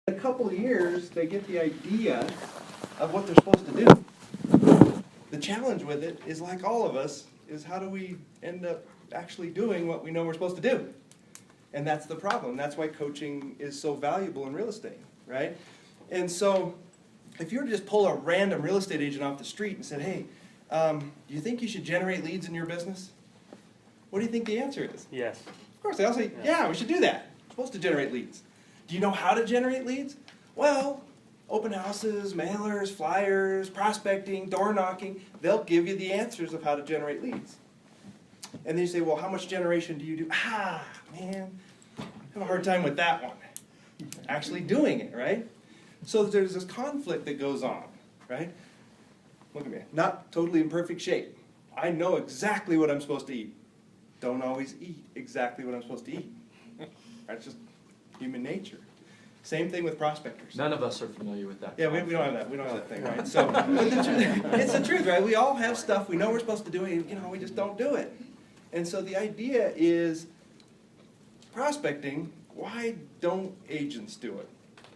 a couple of years, they get the idea of what they're supposed to do. The challenge with it is, like all of us, is how do we end up actually doing what we know we're supposed to do? And that's the problem. That's why coaching is so valuable in real estate, right? And so if you were to just pull a random real estate agent off the street and said, hey, do you think you should generate leads in your business? What do you think the answer is? Yes. Of course, they all say, yeah, we should do that. We're supposed to generate leads. Do you know how to generate leads? Well, open houses, mailers, flyers, prospecting, door knocking, they'll give you the answers of how to generate leads. And then you say, well, how much generation do you do? Man, I have a hard time with that one. Actually doing it, right? So there's this conflict that goes on, right? Look at me, not totally in perfect shape. I know exactly what I'm supposed to eat. Don't always eat exactly what I'm supposed to eat. That's just human nature. Same thing with prospectors. None of us are familiar with that. Yeah, we don't have that. We don't have that thing, right? So, but it's the truth, right? We all have stuff we know we're supposed to do, and we just don't do it. And so the idea is, prospecting, why don't agents do it?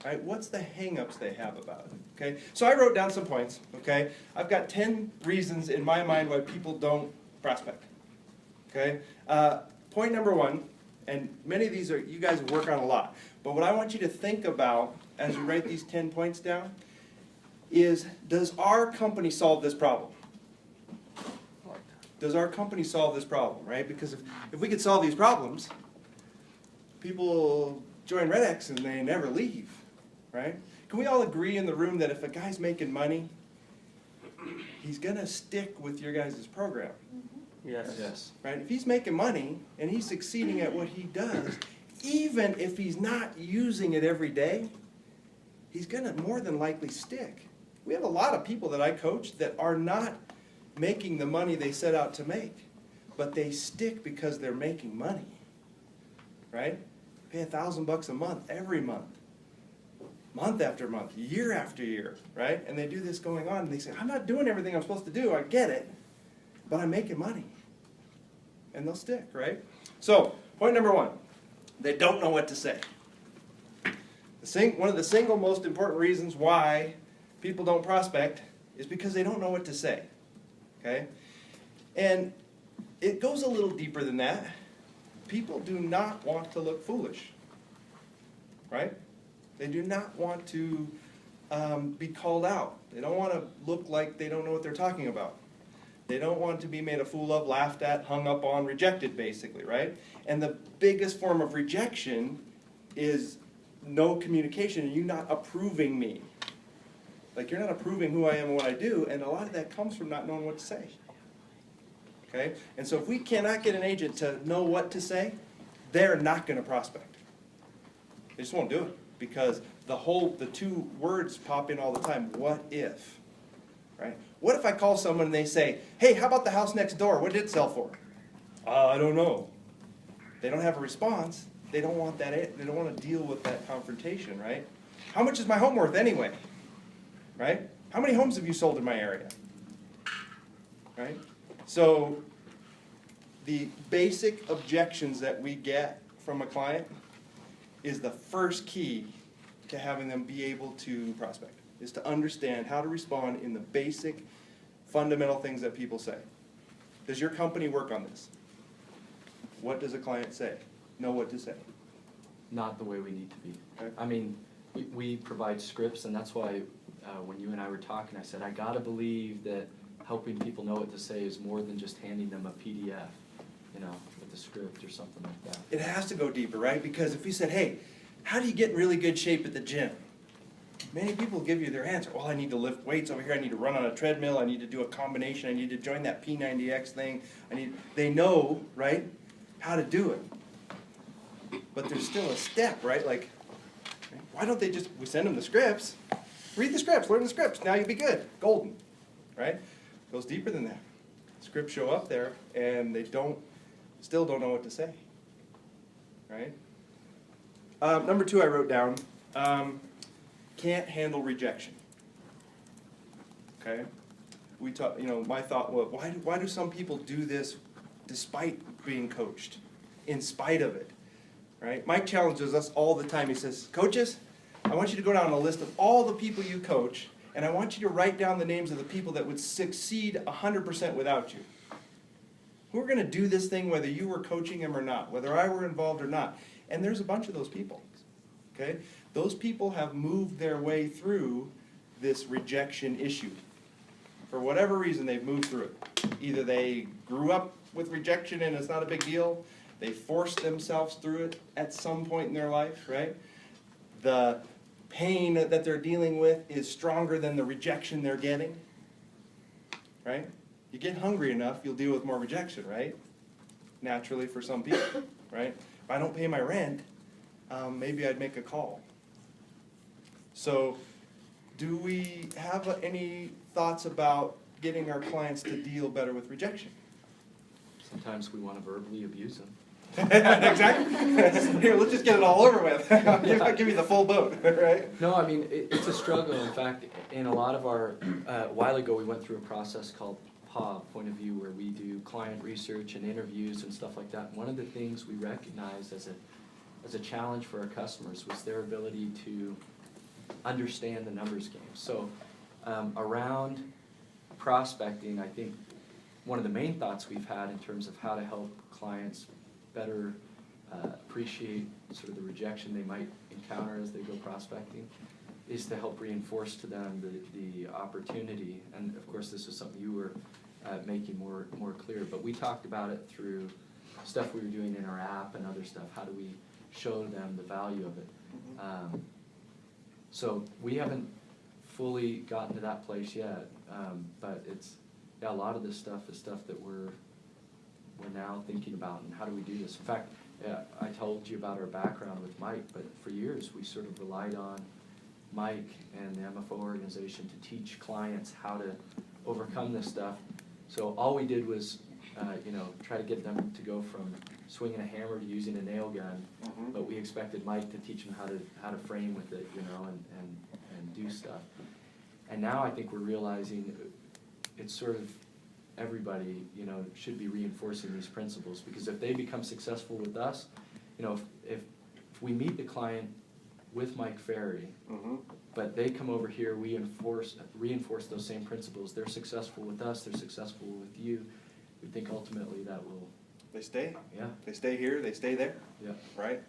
Right? What's the hang-ups they have about it? Okay? So I wrote down some points, okay? I've got 10 reasons in my mind why people don't prospect. Okay? Point number one, and many of these are you guys work on a lot, but what I want you to think about as you write these 10 points down is, does our company solve this problem? Does our company solve this problem, right? Because if we could solve these problems, people join REDX and they never leave, right? Can we all agree in the room that if a guy's making money, he's going to stick with your guys' program? Yes. Yes. Right? If he's making money and he's succeeding at what he does, even if he's not using it every day, he's going to more than likely stick. We have a lot of people that I coach that are not making the money they set out to make, but they stick because they're making money. Right? Pay $1,000 a month every month. Month after month, year after year, right? And they do this going on, and they say, I'm not doing everything I'm supposed to do, I get it, but I'm making money. And they'll stick, right? So, point number one, they don't know what to say. One of the single most important reasons why people don't prospect is because they don't know what to say, okay? And it goes a little deeper than that. People do not want to look foolish, right? They do not want to be called out. They don't want to look like they don't know what they're talking about. They don't want to be made a fool of, laughed at, hung up on, rejected, basically, right? And the biggest form of rejection is no communication, and you not approving me. Like, you're not approving who I am and what I do, and a lot of that comes from not knowing what to say. Okay? And so if we cannot get an agent to know what to say, they're not going to prospect. They just won't do it, because the two words pop in all the time. What if? Right? What if I call someone and they say, hey, how about the house next door? What did it sell for? I don't know. They don't have a response. They don't want that. They don't want to deal with that confrontation, right? How much is my home worth anyway? Right? How many homes have you sold in my area? Right? So the basic objections that we get from a client is the first key to having them be able to prospect, is to understand how to respond in the basic, fundamental things that people say. Does your company work on this? What does a client say? Know what to say. Not the way we need to be. Okay. I mean, we provide scripts, and that's why when you and I were talking, I said, I gotta believe that helping people know what to say is more than just handing them a PDF, with a script or something like that. It has to go deeper, right? Because if you said, hey, how do you get in really good shape at the gym? Many people give you their answer. Well, I need to lift weights over here. I need to run on a treadmill. I need to do a combination. I need to join that P90X thing. They know, right, how to do it. But there's still a step, right? Like, why don't we send them the scripts. Read the scripts, learn the scripts. Now you'll be good. Golden, right? Goes deeper than that. Scripts show up there, and they still don't know what to say, right? Number two I wrote down, can't handle rejection. Okay? My thought was, why do some people do this despite being coached, in spite of it, right? Mike challenges us all the time. He says, coaches, I want you to go down a list of all the people you coach, and I want you to write down the names of the people that would succeed 100% without you. Who are going to do this thing whether you were coaching them or not, whether I were involved or not. And there's a bunch of those people. Okay? Those people have moved their way through this rejection issue. For whatever reason, they've moved through it. Either they grew up with rejection and it's not a big deal, they forced themselves through it at some point in their life, right? The pain that they're dealing with is stronger than the rejection they're getting, right? You get hungry enough, you'll deal with more rejection, right? Naturally for some people, right? If I don't pay my rent, maybe I'd make a call. So, do we have any thoughts about getting our clients to deal better with rejection? Sometimes we want to verbally abuse them. Exactly. Here, let's just get it all over with. Give me the full boat, right? No, I mean, it's a struggle. In fact, in a lot of our, a while ago we went through a process called PAW, point of view, where we do client research and interviews and stuff like that. And one of the things we recognized as a challenge for our customers was their ability to understand the numbers game. So around prospecting, I think one of the main thoughts we've had in terms of how to help clients better appreciate sort of the rejection they might encounter as they go prospecting is to help reinforce to them the opportunity. And of course this is something you were making more clear, but we talked about it through stuff we were doing in our app and other stuff. How do we show them the value of it? So we haven't fully gotten to that place yet, but it's, yeah, a lot of this stuff is stuff that we're now thinking about, and how do we do this? In fact, I told you about our background with Mike, but for years we sort of relied on Mike and the MFO organization to teach clients how to overcome this stuff. So all we did was, try to get them to go from swinging a hammer to using a nail gun, but we expected Mike to teach them how to frame with it, and do stuff. And now I think we're realizing it's sort of everybody, should be reinforcing these principles, because if they become successful with us, if we meet the client with Mike Ferry, but they come over here, we reinforce those same principles. They're successful with us, they're successful with you. We think ultimately that will... They stay. Yeah. They stay here, they stay there. Yeah. Right?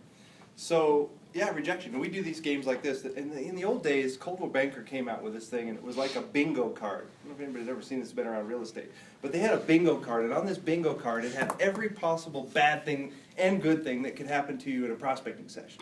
So, yeah, rejection. And we do these games like this. In the old days, Coldwell Banker came out with this thing, and it was like a bingo card. I don't know if anybody's ever seen this, been around real estate. But they had a bingo card, and on this bingo card, it had every possible bad thing and good thing that could happen to you in a prospecting session.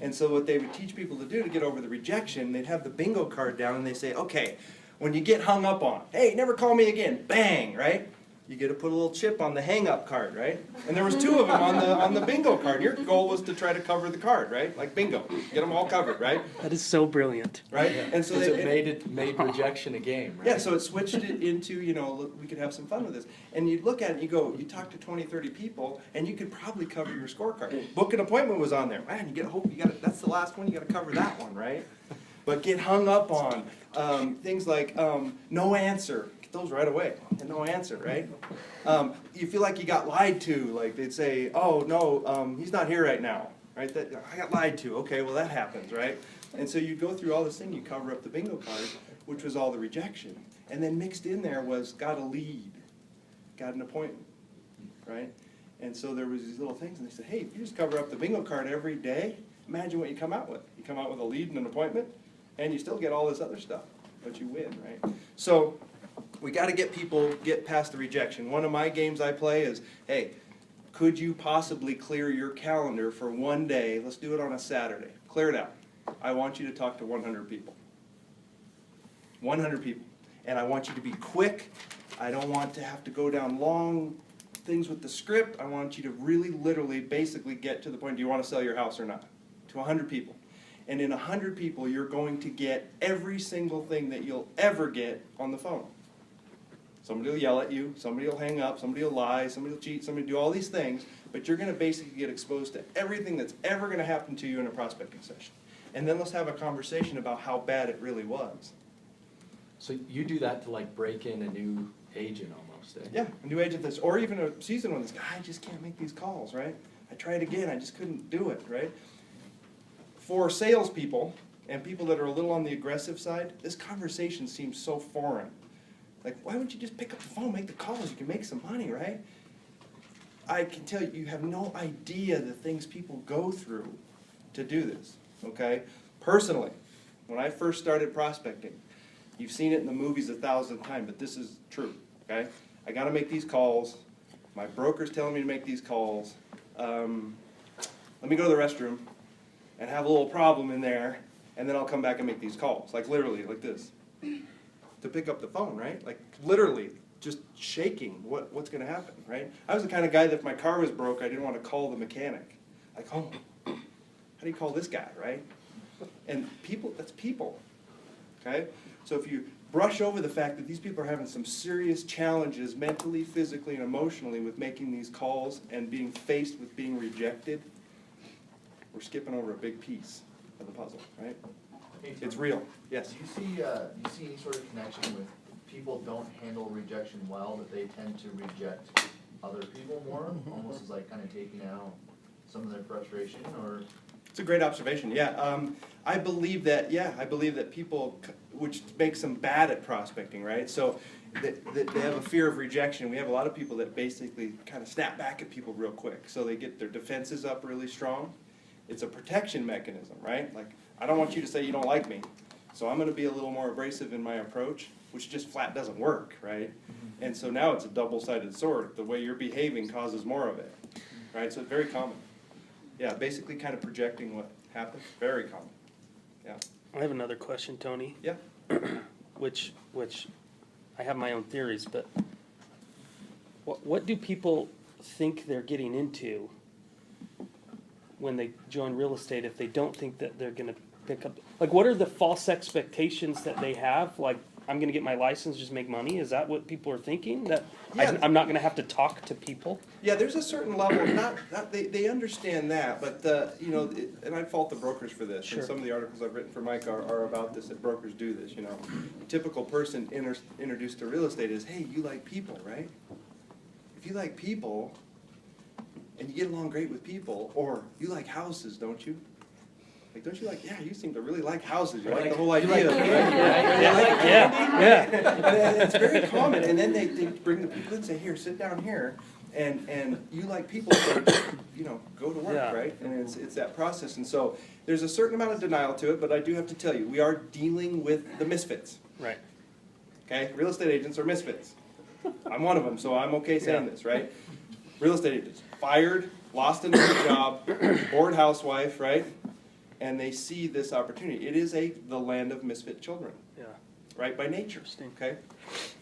And so what they would teach people to do to get over the rejection, they'd have the bingo card down, and they say, okay, when you get hung up on, hey, never call me again, bang, right? You get to put a little chip on the hang-up card, right? And there was 2 of them on the bingo card. Your goal was to try to cover the card, right? Like bingo, get them all covered, right? That is so brilliant. Right? Yeah. And so it made rejection a game, right? Yeah, so it switched it into, look, we could have some fun with this. And you look at it and you go, you talk to 20, 30 people, and you could probably cover your scorecard. Book an appointment was on there. Man, that's the last one, you got to cover that one, right? But get hung up on things like no answer. Those right away, and no answer, right? You feel like you got lied to, like they'd say, oh no, he's not here right now, right? I got lied to, okay, well that happens, right? And so you go through all this thing, you cover up the bingo card, which was all the rejection. And then mixed in there was got a lead, got an appointment, right? And so there was these little things, and they said, hey, if you just cover up the bingo card every day, imagine what you come out with. You come out with a lead and an appointment, and you still get all this other stuff, but you win, right? So we got to get past the rejection. One of my games I play is, hey, could you possibly clear your calendar for one day? Let's do it on a Saturday. Clear it out. I want you to talk to 100 people. 100 people. And I want you to be quick. I don't want to have to go down long things with the script. I want you to really, literally, basically get to the point, do you want to sell your house or not? To 100 people. And in 100 people, you're going to get every single thing that you'll ever get on the phone. Somebody will yell at you, somebody will hang up, somebody will lie, somebody will cheat, somebody will do all these things, but you're going to basically get exposed to everything that's ever going to happen to you in a prospecting session. And then let's have a conversation about how bad it really was. So you do that to like break in a new agent almost, eh? Yeah, a new agent that's, or even a seasoned one that's, I just can't make these calls, right? I tried again, I just couldn't do it, right? for salespeople and people that are a little on the aggressive side, this conversation seems so foreign. Like, why wouldn't you just pick up the phone, make the calls? You can make some money, right? I can tell you, you have no idea the things people go through to do this, okay? Personally, when I first started prospecting, you've seen it in the movies 1,000 times, but this is true, okay? I gotta make these calls. My broker's telling me to make these calls. Let me go to the restroom and have a little problem in there, and then I'll come back and make these calls, like literally, like this. To pick up the phone, right? Like literally, just shaking what's gonna happen, right? I was the kind of guy that if my car was broke, I didn't want to call the mechanic. Like, oh, how do you call this guy, right? And people, that's people, okay? So if you brush over the fact that these people are having some serious challenges mentally, physically, and emotionally with making these calls and being faced with being rejected, we're skipping over a big piece of the puzzle, right? Hey, Tom, It's real, yes. Do you see any sort of connection with people don't handle rejection well, that they tend to reject other people more, almost as like kind of taking out some of their frustration, or? It's a great observation, yeah. I believe that people, which makes them bad at prospecting, right? So that they have a fear of rejection. We have a lot of people that basically kind of snap back at people real quick. So they get their defenses up really strong. It's a protection mechanism, right? Like, I don't want you to say you don't like me, so I'm going to be a little more abrasive in my approach, which just flat doesn't work, right? And so now it's a double-sided sword. The way you're behaving causes more of it, right? So it's very common. Yeah, basically kind of projecting what happens. Very common. Yeah. I have another question, Tony. Yeah. which I have my own theories, but what do people think they're getting into when they join real estate if they don't think that they're going to pick up? Like, what are the false expectations that they have? Like, I'm going to get my license, just make money? Is that what people are thinking? That Yeah. I'm not going to have to talk to people? Yeah, there's a certain level, they understand that, but and I fault the brokers for this. Sure. And some of the articles I've written for Mike are about this, that brokers do this, you know. Typical person introduced to real estate is, hey, you like people, right? If you like people, and you get along great with people, or you like houses, don't you? Like, don't you like, yeah, you seem to really like houses. You like the whole idea of it, right? Yeah. And it's very common, and then they bring the people in and say, here, sit down here, and you like people, so go to work, Yeah. right? And it's that process, and so there's a certain amount of denial to it, but I do have to tell you, we are dealing with the misfits, Right. okay? Real estate agents are misfits. I'm one of them, so I'm okay saying Yeah. this, right? Real estate agents, fired, lost another job, bored housewife, right? And they see this opportunity. It is the land of misfit children, Yeah. right, by nature, Interesting. okay?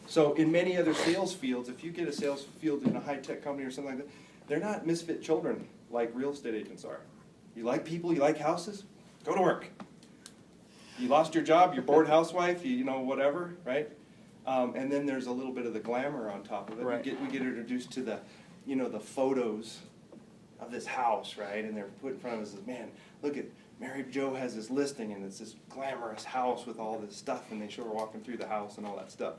So in many other sales fields, if you get a sales field in a high-tech company or something like that, they're not misfit children like real estate agents are. You like people, you like houses, go to work. You lost your job, you're bored housewife, whatever, right? And then there's a little bit of the glamour on top of it. Right. We get introduced to the photos of this house, right? And they're put in front of us as, man, look at Mary Jo has this listing, and it's this glamorous house with all this stuff, and they show her walking through the house and all that stuff.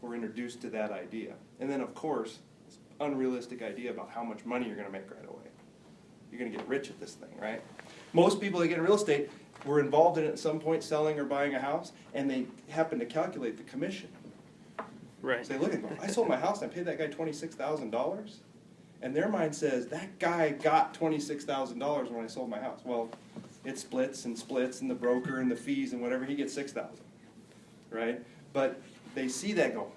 We're introduced to that idea. And then, of course, this unrealistic idea about how much money you're going to make right away. You're going to get rich at this thing, right? Most people that get in real estate were involved in it at some point, selling or buying a house, and they happen to calculate the commission. Right. Say, look, I sold my house, and I paid that guy $26,000. And their mind says, that guy got $26,000 when I sold my house. Well, it splits, and the broker and the fees and whatever, he gets $6,000, right? But they see that, go,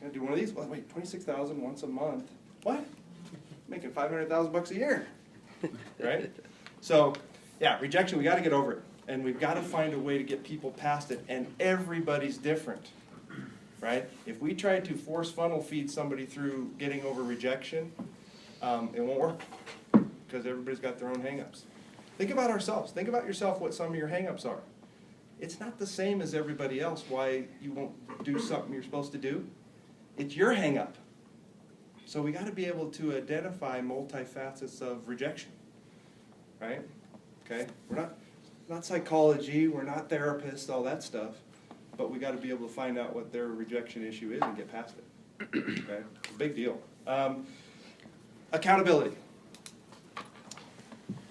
I'm gonna do one of these. Well, wait, $26,000 once a month. What? Making $500,000 a year, right? So, yeah, rejection. We got to get over it, and we've got to find a way to get people past it. And everybody's different, right? If we try to force funnel feed somebody through getting over rejection, it won't work, because everybody's got their own hang-ups. Think about ourselves. Think about yourself, what some of your hang-ups are. It's not the same as everybody else why you won't do something you're supposed to do. It's your hang-up. So we got to be able to identify multifacets of rejection, right? Okay? We're not psychology, we're not therapists, all that stuff, but we got to be able to find out what their rejection issue is and get past it. Okay? It's a big deal. Accountability.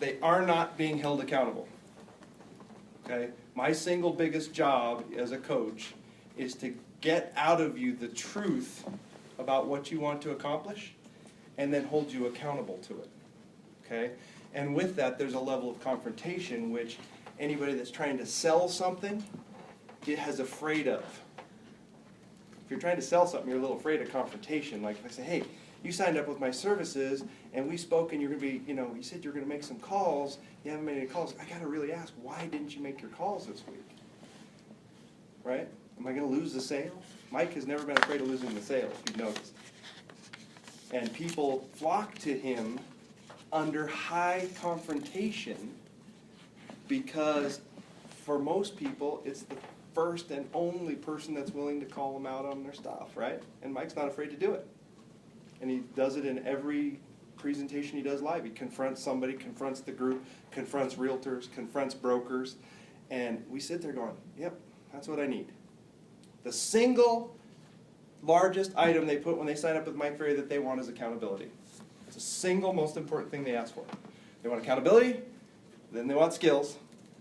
They are not being held accountable. okay? My single biggest job as a coach is to get out of you the truth about what you want to accomplish and then hold you accountable to it, okay? And with that, there's a level of confrontation which anybody that's trying to sell something is afraid of. If you're trying to sell something, you're a little afraid of confrontation. Like if I say, hey, you signed up with my services and we spoke and you're going to be, you said you're going to make some calls, you haven't made any calls. I got to really ask, why didn't you make your calls this week? Right? Am I going to lose the sale? Mike has never been afraid of losing the sale, if you've noticed. And people flock to him under high confrontation because for most people, it's the first and only person that's willing to call them out on their stuff, right? And Mike's not afraid to do it. And he does it in every presentation he does live. He confronts somebody, confronts the group, confronts realtors, confronts brokers, and we sit there going, yep, that's what I need. The single largest item they put when they sign up with Mike Ferry that they want is accountability. It's the single most important thing they ask for. They want accountability, then they want skills,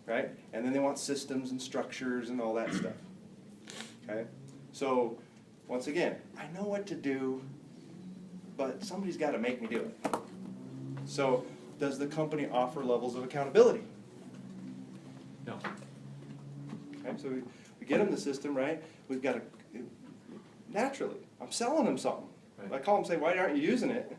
right? And then they want systems and structures and all that stuff. Okay? So, once again, I know what to do, but somebody's got to make me do it. So, does the company offer levels of accountability? No. Okay, so we get them the system, right? We've got to, naturally, I'm selling them something. Right. I call them and say, why aren't you using it?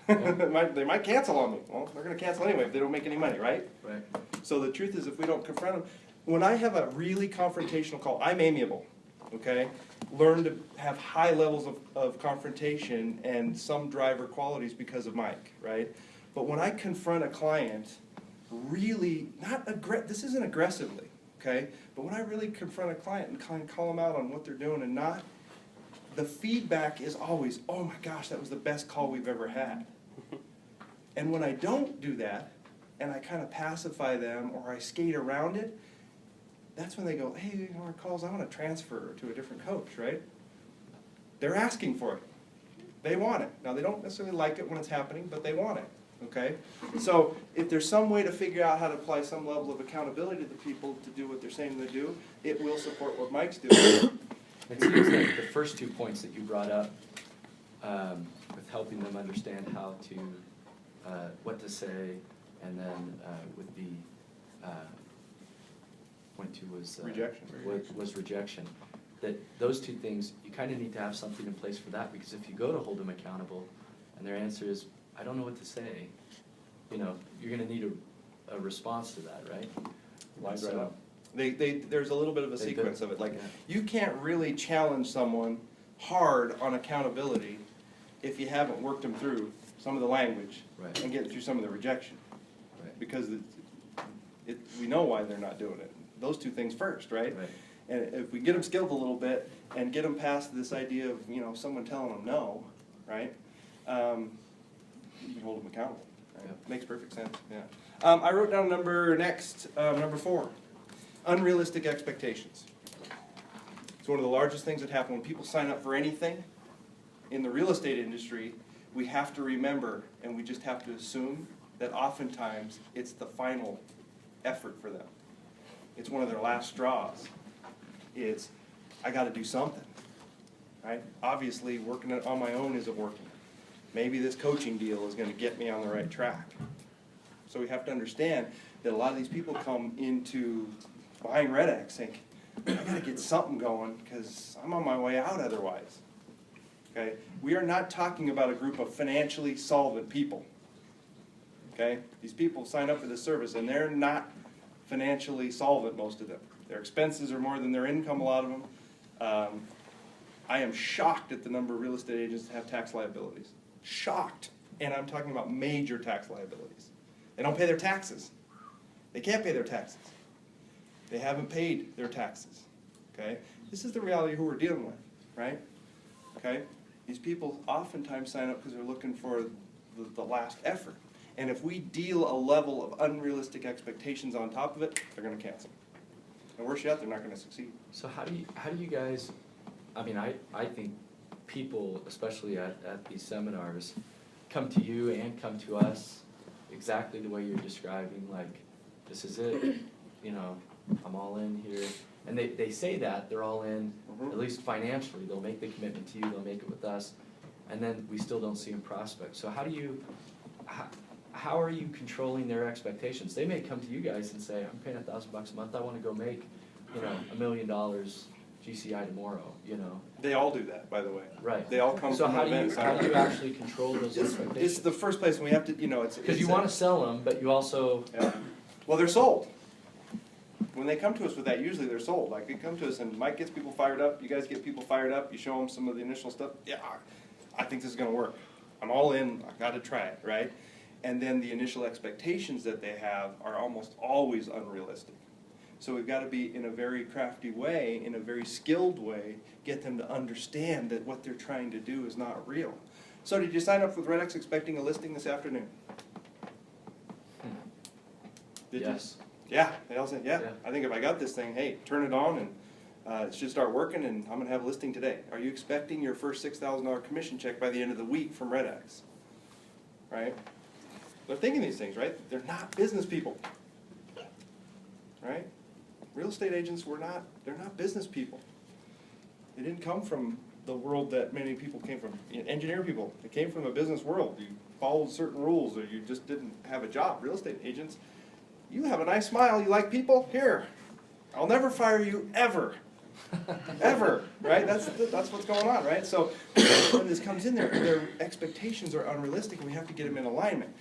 They might cancel on me. Well, they're going to cancel anyway if they don't make any money, right? Right. So the truth is, if we don't confront them, when I have a really confrontational call, I'm amiable, okay? Learn to have high levels of confrontation and some driver qualities because of Mike, right? But when I confront a client, really, this isn't aggressively, okay? But when I really confront a client and kind of call them out on what they're doing and not, the feedback is always, oh my gosh, that was the best call we've ever had. And when I don't do that, and I kind of pacify them or I skate around it, that's when they go, hey, our calls, I want to transfer to a different coach, right? They're asking for it. They want it. Now, they don't necessarily like it when it's happening, but they want it, okay? So if there's some way to figure out how to apply some level of accountability to the people to do what they're saying they do, it will support what Mike's doing. It seems like the first 2 points that you brought up, with helping them understand how to, what to say, and then with the point 2 was Rejection. Was rejection. That those 2 things, you kind of need to have something in place for that, because if you go to hold them accountable, and their answer is, I don't know what to say, you're going to need a response to that, right? Lines So- right up. There's a little bit of a They sequence do. of it. Like, Yeah. you can't really challenge someone hard on accountability if you haven't worked them through some of the language Right. and get through some of the rejection. Right. Because we know why they're not doing it. Those 2 things first, right? Right. And if we get them skilled a little bit and get them past this idea of, someone telling them no, right? You can hold them accountable. Right? Yep. Makes perfect sense, yeah. I wrote down number 4, unrealistic expectations. It's one of the largest things that happen when people sign up for anything in the real estate industry. We have to remember, and we just have to assume, that oftentimes it's the final effort for them. It's one of their last straws. It's, I got to do something, right? Obviously, working it on my own isn't working. Maybe this coaching deal is going to get me on the right track. So we have to understand that a lot of these people come into buying REDX think, I got to get something going because I'm on my way out otherwise. Okay? We are not talking about a group of financially solvent people. Okay? These people sign up for this service and they're not financially solvent, most of them. Their expenses are more than their income, a lot of them. I am shocked at the number of real estate agents that have tax liabilities. Shocked. And I'm talking about major tax liabilities. They don't pay their taxes. They can't pay their taxes. They haven't paid their taxes. Okay? This is the reality of who we're dealing with, right? Okay? These people oftentimes sign up because they're looking for the last effort. And if we deal a level of unrealistic expectations on top of it, they're going to cancel. And worse yet, they're not going to succeed. So how do you guys, I think people, especially at these seminars, come to you and come to us exactly the way you're describing, like, this is it, I'm all in here. And they say that, they're all in, Mhm. at least financially, they'll make the commitment to you, they'll make it with us, and then we still don't see them prospect. So how are you controlling their expectations? They may come to you guys and say, I'm paying $1,000 a month, I wanna go make, $1 million GCI tomorrow, They all do that, by the way. Right. They all come So from how do you, events. how do you actually control those It's expectations? the first place, and we have to, it's. Because you it's a- wanna sell them, but you also, Yeah. Well, they're sold. When they come to us with that, usually they're sold. Like, they come to us and Mike gets people fired up, you guys get people fired up, you show them some of the initial stuff. Yeah, I think this is gonna work. I'm all in, I gotta try it, right? And then the initial expectations that they have are almost always unrealistic. So we've gotta be, in a very crafty way, in a very skilled way, get them to understand that what they're trying to do is not real. So did you sign up with REDX expecting a listing this afternoon? Did you? yes. Yeah, they all said, yeah, Yeah. I think if I got this thing, hey, turn it on and it should start working and I'm gonna have a listing today. Are you expecting your first $6,000 commission check by the end of the week from REDX? Right? They're thinking these things, right? They're not business people. Right? Real estate agents they're not business people. They didn't come from the world that many people came from. Engineer people, they came from a business world. You followed certain rules or you just didn't have a job. Real estate agents, you have a nice smile, you like people, here, I'll never fire you ever. Ever, right? That's what's going on, right? So when this comes in there, their expectations are unrealistic and we have to get them in alignment.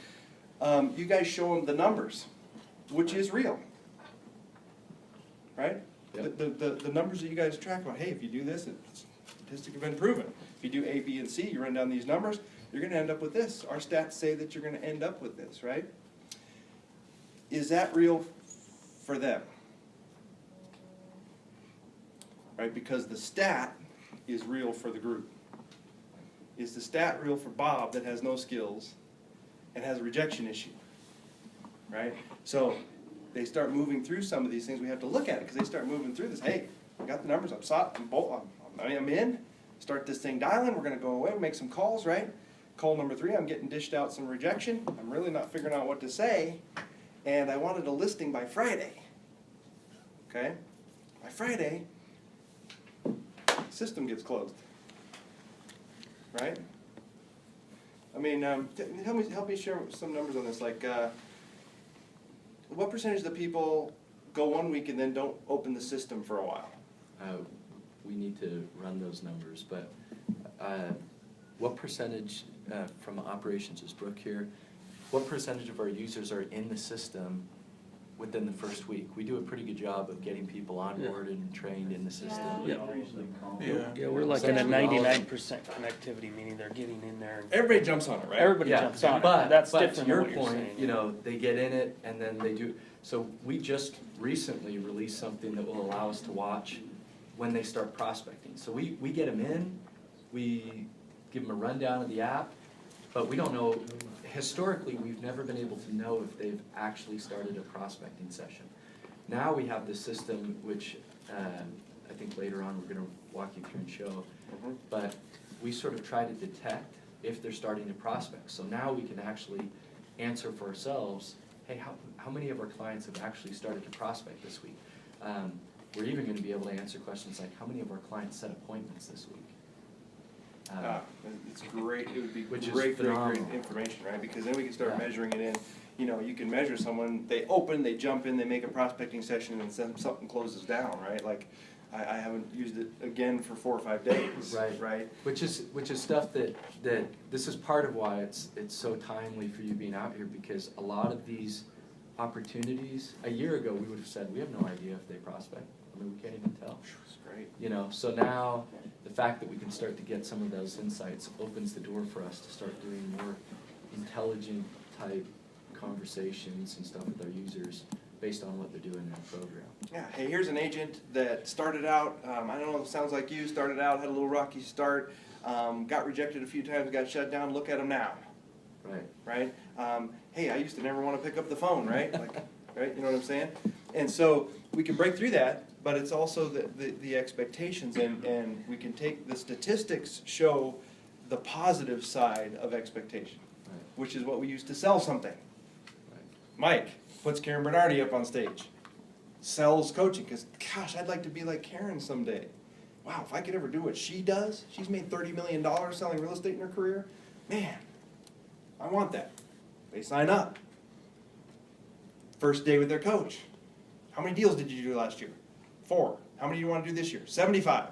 You guys show them the numbers, which is real, right? Yep. The numbers that you guys track about, hey, if you do this, statistics have been proven. If you do A, B, and C, you run down these numbers, you're gonna end up with this. Our stats say that you're gonna end up with this, right? Is that real for them? Right, because the stat is real for the group. Is the stat real for Bob that has no skills and has a rejection issue? Right? So they start moving through some of these things, we have to look at it because they start moving through this. Hey, I got the numbers, I'm in, start this thing dialing, we're gonna go away, make some calls, right? Call number 3, I'm getting dished out some rejection, I'm really not figuring out what to say, and I wanted a listing by Friday. Okay? By Friday, system gets closed. Right? I mean, help me share some numbers on this. Like, what percentage of the people go 1 week and then don't open the system for a while? We need to run those numbers, but what percentage, from operations, is Brooke here, what percentage of our users are in the system within the first week? We do a pretty good job of getting people onboarded and trained in the system. Yeah. Yeah. Yeah, we're like in a 99% connectivity, meaning they're getting in there. And Everybody jumps on it, right? everybody Yeah, jumps on it. but That's to different your than what you're point, saying. they get in it and then they do. So we just recently released something that will allow us to watch when they start prospecting. So we get them in, we give them a rundown of the app, but we don't know. Historically, we've never been able to know if they've actually started a prospecting session. Now we have this system, which I think later on we're going to walk you through and show, but we sort of try to detect if they're starting to prospect. So now we can actually answer for ourselves, hey, how many of our clients have actually started to prospect this week? We're even going to be able to answer questions like, how many of our clients set appointments this week? It's great. It would be Which is great phenomenal. information, right? Because then we can start Yeah. measuring it in. You can measure someone. They open, they jump in, they make a prospecting session, and then something closes down, right? Like, I haven't used it again for 4 or 5 days. Right. Right. Which is stuff that this is part of why it's so timely for you being out here, because a lot of these opportunities, a year ago we would have said, we have no idea if they prospect. I mean, we can't even tell. It's great. So now the fact that we can start to get some of those insights opens the door for us to start doing more intelligent type conversations and stuff with our users based on what they're doing in our program. Yeah, hey, here's an agent that started out, I don't know, it sounds like you, started out, had a little rocky start, got rejected a few times, got shut down, look at him now, Right. right? Hey, I used to never want to pick up the phone, right? Like, right, you know what I'm saying? And so we can break through that, but it's also the expectations, and we can take the statistics show the positive side of expectation, Right. which is what we use to sell something. Right. Mike puts Karen Bernardi up on stage. sells coaching, because gosh, I'd like to be like Karen someday. Wow, if I could ever do what she does, she's made $30 million selling real estate in her career. Man, I want that. They sign up. First day with their coach. How many deals did you do last year? 4. How many do you want to do this year? 75.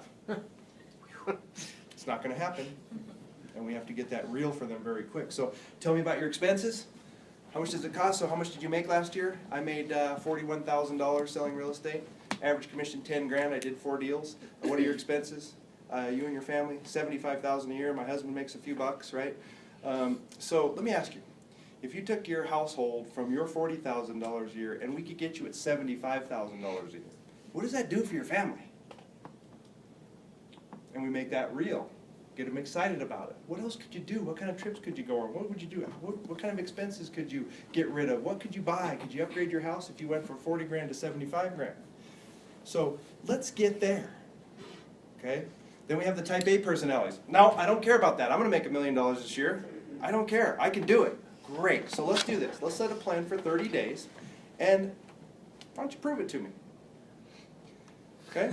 It's not going to happen. And we have to get that real for them very quick. So tell me about your expenses. How much does it cost? So how much did you make last year? I made $41,000 selling real estate. Average commission 10 grand. I did 4 deals. What are your expenses? You and your family, $75,000 a year. My husband makes a few bucks, right? So let me ask you, if you took your household from your $40,000 a year and we could get you at $75,000 a year, what does that do for your family? And we make that real. Get them excited about it. What else could you do? What kind of trips could you go on? What would you do? What kind of expenses could you get rid of? What could you buy? Could you upgrade your house if you went from 40 grand to 75 grand? So let's get there, okay? Then we have the type A personalities. No, I don't care about that. I'm gonna make $1 million this year. I don't care, I can do it. Great, so let's do this. Let's set a plan for 30 days, and why don't you prove it to me? Okay?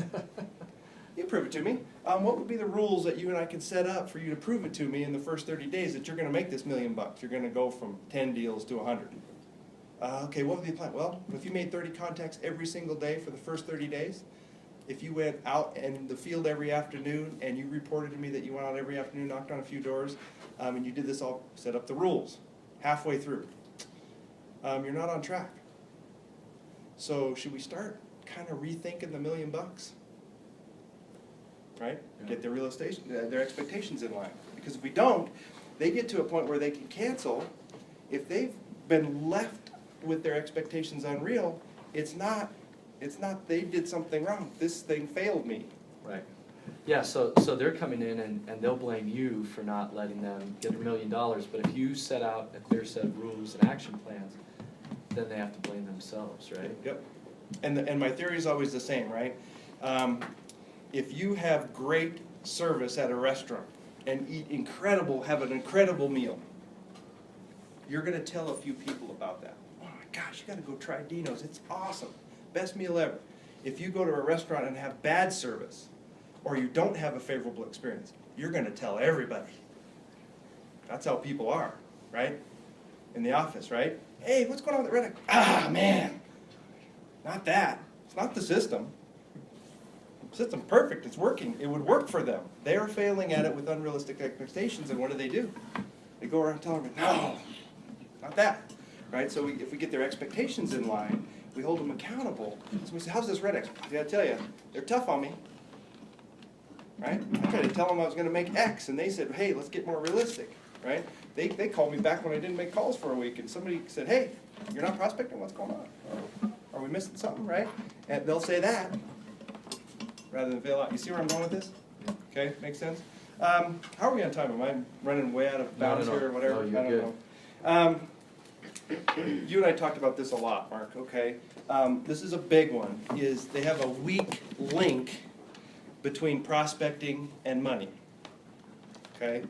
You prove it to me. What would be the rules that you and I can set up for you to prove it to me in the first 30 days that you're gonna make this $1 million? You're gonna go from 10 deals to 100. Okay, what would be the plan? Well, if you made 30 contacts every single day for the first 30 days, if you went out in the field every afternoon and you reported to me that you went out every afternoon, knocked on a few doors, and you did this all, set up the rules, halfway through, you're not on track. So should we start kind of rethinking the $1 million? Right? Yeah. Get their expectations in line. Because if we don't, they get to a point where they can cancel. If they've been left with their expectations unreal, it's not they did something wrong. This thing failed me. Right. Yeah, so they're coming in and they'll blame you for not letting them get $1 million, but if you set out a clear set of rules and action plans, then they have to blame themselves, right? Yep. And my theory is always the same, right? If you have great service at a restaurant and have an incredible meal, you're gonna tell a few people about that. Oh my gosh, you gotta go try Dino's, it's awesome. Best meal ever. If you go to a restaurant and have bad service, or you don't have a favorable experience, you're gonna tell everybody. That's how people are, right? In the office, right? Hey, what's going on with the REDX? Ah, man, not that. It's not the system. The system's perfect, it's working. It would work for them. They're failing at it with unrealistic expectations, and what do? They go around telling them, no, not that, right? So if we get their expectations in line, we hold them accountable. So we say, how's this REDX? I gotta tell you, they're tough on me. Right? I tried to tell them I was going to make X, and they said, hey, let's get more realistic. Right? They called me back when I didn't make calls for a week, and somebody said, hey, you're not prospecting? What's going on? Are we missing something? Right? And they'll say that rather than fail out. You see where I'm going with this? Okay, makes sense? How are we on time? Am I running way out of bounds here or whatever? No, you're good. I don't know. You and I talked about this a lot, Mark, okay? This is a big one, is they have a weak link between prospecting and money, okay?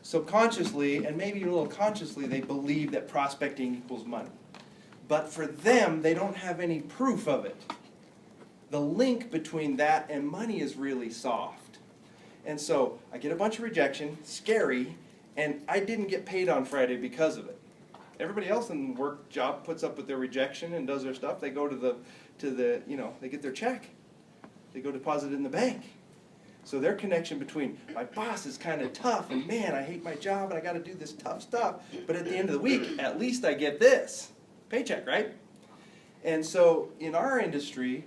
Subconsciously, and maybe even a little consciously, they believe that prospecting equals money. But for them, they don't have any proof of it. The link between that and money is really soft. And so I get a bunch of rejection, scary, and I didn't get paid on Friday because of it. Everybody else in the work job puts up with their rejection and does their stuff. They go to the they get their check. They go deposit it in the bank. So their connection between my boss is kind of tough and man, I hate my job and I got to do this tough stuff. But at the end of the week, at least I get this paycheck, right? And so in our industry,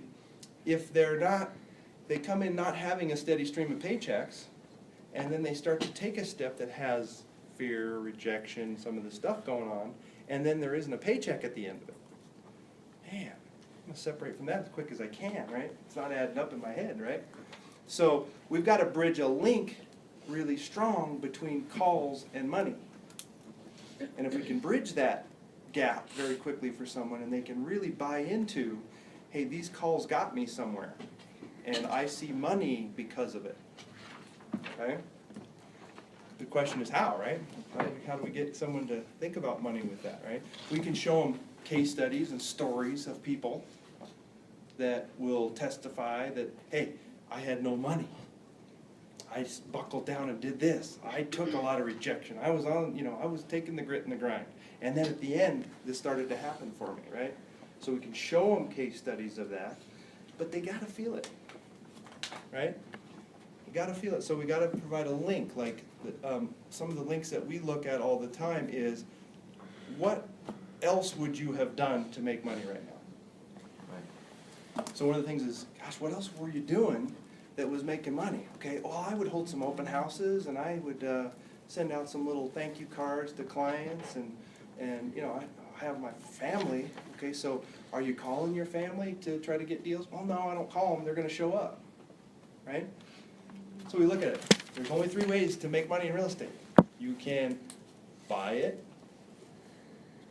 if they come in not having a steady stream of paychecks, and then they start to take a step that has fear, rejection, some of the stuff going on, and then there isn't a paycheck at the end of it. Man, I'm going to separate from that as quick as I can, right? It's not adding up in my head, right? So we've got to bridge a link really strong between calls and money. And if we can bridge that gap very quickly for someone and they can really buy into, hey, these calls got me somewhere, and I see money because of it, okay? The question is how, right? How do we get someone to think about money with that, right? We can show them case studies and stories of people that will testify that, hey, I had no money. I just buckled down and did this. I took a lot of rejection. I was I was taking the grit and the grind. And then at the end, this started to happen for me, right? So we can show them case studies of that, but they gotta feel it, right? You gotta feel it. So we gotta provide a link, like some of the links that we look at all the time is, what else would you have done to make money right now? Right. So one of the things is, gosh, what else were you doing that was making money? Okay, well, I would hold some open houses, and I would send out some little thank you cards to clients, and I have my family. Okay, so are you calling your family to try to get deals? Well, no, I don't call them. They're going to show up, right? So we look at it. There's only 3 ways to make money in real estate. You can buy it,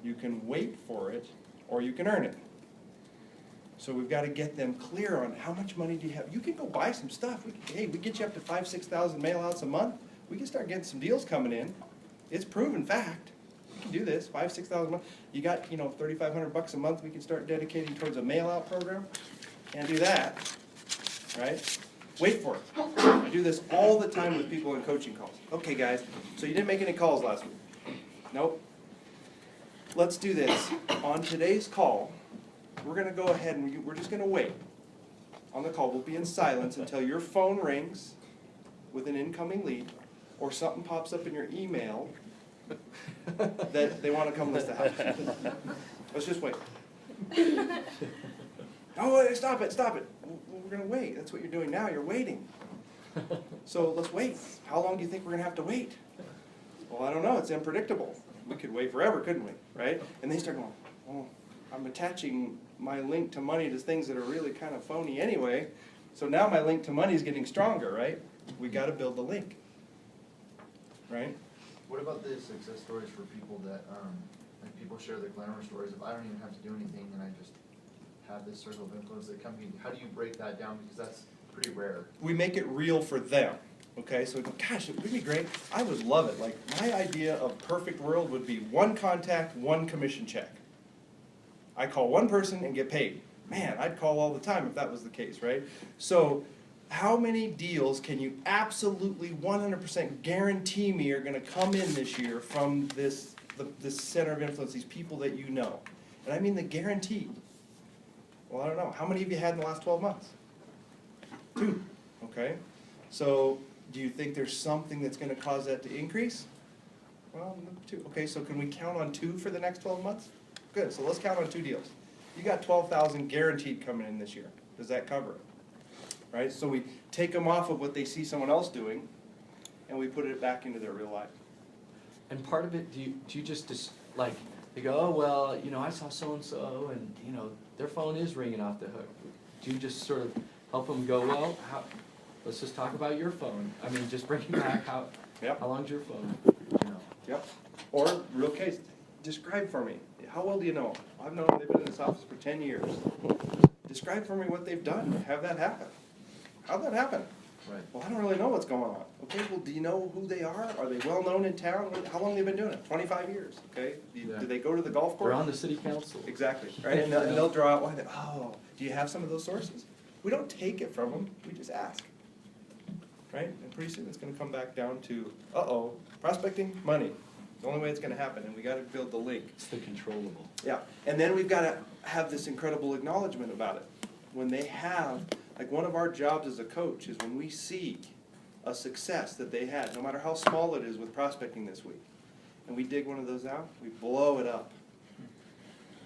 you can wait for it, or you can earn it. So we've got to get them clear on how much money do you have. You can go buy some stuff. We get you up to 5,000-6,000 mail-outs a month. We can start getting some deals coming in. It's proven fact. We can do this, 5,000-6,000 a month. You got, $3,500 a month we can start dedicating towards a mail-out program. Can't do that, right? Wait for it. I do this all the time with people in coaching calls. Okay, guys, so you didn't make any calls last week. Nope. Let's do this. On today's call, we're going to go ahead and we're just going to wait on the call. We'll be in silence until your phone rings with an incoming lead or something pops up in your email that they want to come list the house. Let's just wait. Oh, wait, stop it. We're going to wait. That's what you're doing now. You're waiting. So let's wait. How long do you think we're going to have to wait? Well, I don't know. It's unpredictable. We could wait forever, couldn't we? Right? And they start going, oh, I'm attaching my link to money to things that are really kind of phony anyway. So now my link to money is getting stronger, right? We got to build the link, right? What about the success stories for people that, like people share their glamour stories of I don't even have to do anything and I just have this circle of influence that come in? How do you break that down? Because that's pretty rare. We make it real for them. Okay, so gosh, it would be great. I would love it. Like, my idea of perfect world would be 1 contact, 1 commission check. I call 1 person and get paid. Man, I'd call all the time if that was the case, right? So how many deals can you absolutely 100% guarantee me are going to come in this year from this center of influence, these people that you know? And I mean the guaranteed. Well, I don't know. How many have you had in the last 12 months? 2, okay? So do you think there's something that's going to cause that to increase? Well, 2. Okay, so can we count on 2 for the next 12 months? Good, so let's count on 2 deals. You got 12,000 guaranteed coming in this year. Does that cover it? Right, so we take them off of what they see someone else doing, and we put it back into their real life. And part of it, do you just like, they go, oh, well, I saw so-and-so, and, their phone is ringing off the hook. Do you just sort of help them go, well, let's just talk about your phone. I mean, just bring it back, how long's your phone, Yep. Or, real case, describe for me. How well do you know them? I've known them, they've been in this office for 10 years. Describe for me what they've done. Have that happen. How'd that happen? Right. Well, I don't really know what's going on. Okay, well, do you know who they are? Are they well known in town? How long have they been doing it? 25 years, okay? Do they go to the golf course? They're on the city council. Exactly, right? And they'll draw out, do you have some of those sources? We don't take it from them, we just ask. Right? And pretty soon it's going to come back down to, prospecting, money. It's the only way it's going to happen, and we got to build the link. It's the controllable. Yeah, and then we've got to have this incredible acknowledgement about it. When they have, like one of our jobs as a coach is when we see a success that they had, no matter how small it is with prospecting this week, and we dig one of those out, we blow it up.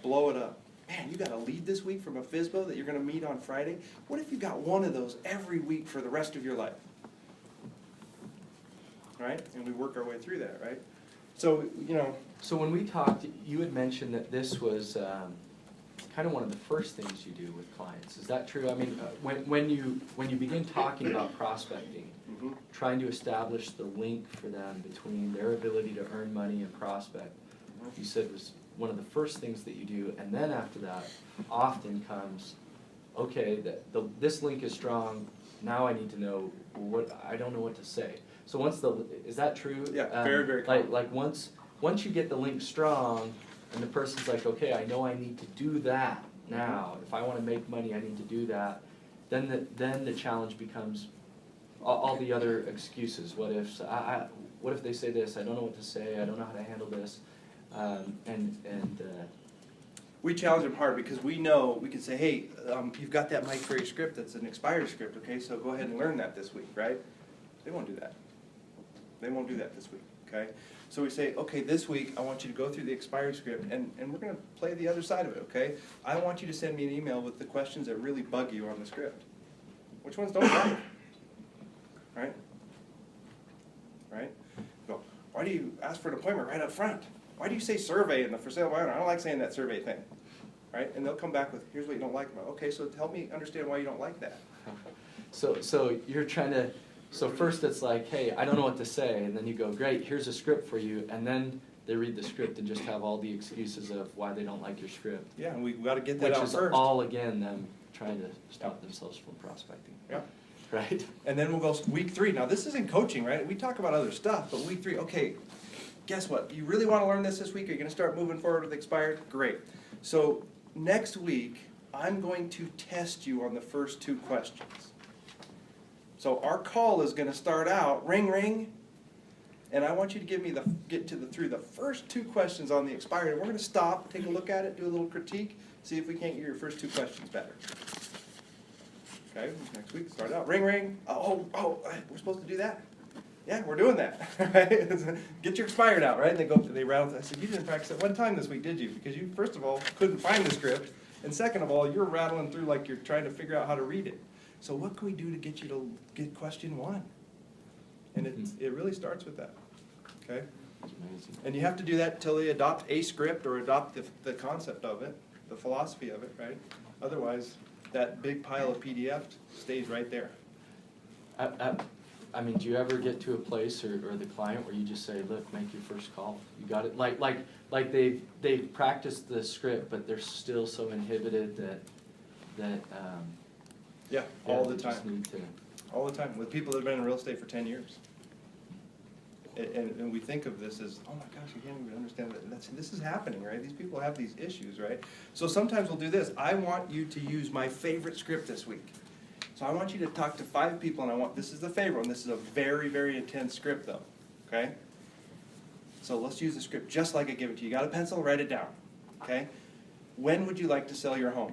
Blow it up. Man, you got a lead this week from a FSBO that you're going to meet on Friday. What if you got one of those every week for the rest of your life? Right? And we work our way through that, right? So, So when we talked, you had mentioned that this was kind of one of the first things you do with clients. Is that true? I mean, when you begin talking about prospecting, trying to establish the link for them between their ability to earn money and prospect, you said was one of the first things that you do, and then after that, often comes, okay, this link is strong. Now I need to know I don't know what to say. So is that true? Yeah, very, very common. Like once you get the link strong, and the person's like, okay, I know I need to do that now. If I wanna make money, I need to do that. Then the challenge becomes all the other excuses. What if they say this, I don't know what to say, I don't know how to handle this, We challenge them hard because we know, we can say, hey, you've got that Mike Ferry script that's an expired script, okay, so go ahead and learn that this week, right? They won't do that. They won't do that this week, okay? So we say, okay, this week I want you to go through the expired script and we're gonna play the other side of it, okay? I want you to send me an email with the questions that really bug you on the script. Which ones don't bug you? Right? Right? Go, why do you ask for an appointment right up front? Why do you say survey in the for sale by owner? I don't like saying that survey thing. Right? And they'll come back with, here's what you don't like about it. Okay, so help me understand why you don't like that. So you're trying to, so first it's like, hey, I don't know what to say, and then you go, great, here's a script for you, and then they read the script and just have all the excuses of why they don't like your script. Yeah, and we gotta get that out Which is first. all, again, them trying to stop themselves from prospecting. Yeah. Right? And then we'll go week 3. Now this isn't coaching, right? We talk about other stuff, but week 3, okay, guess what? You really wanna learn this week? Are you gonna start moving forward with expired? Great. So next week, I'm going to test you on the first 2 questions. So our call is gonna start out, ring, ring, and I want you to get through the first 2 questions on the expired, and we're gonna stop, take a look at it, do a little critique, see if we can't get your first 2 questions better. Okay, next week, start out, ring, ring, we're supposed to do that? Yeah, we're doing that, right? Get your expired out, right? And they rattle, I said, you didn't practice it one time this week, did you? Because you, first of all, couldn't find the script, and second of all, you're rattling through like you're trying to figure out how to read it. So what can we do to get you to get question 1? And it really starts with that, okay? That's amazing. And you have to do that until they adopt a script or adopt the concept of it, the philosophy of it, right? Otherwise, that big pile of PDF stays right there. I mean, do you ever get to a place or the client where you just say, look, make your first call? You got it? Like they've practiced the script, but they're still so inhibited that Yeah, all the they just time. need to. All the time, with people that have been in real estate for 10 years. And we think of this as, oh my gosh, I can't even understand that. This is happening, right? These people have these issues, right? So sometimes we'll do this. I want you to use my favorite script this week. So I want you to talk to 5 people, and this is the favorite one. This is a very, very intense script though, okay? So let's use the script just like I give it to you. You got a pencil? Write it down, okay? When would you like to sell your home?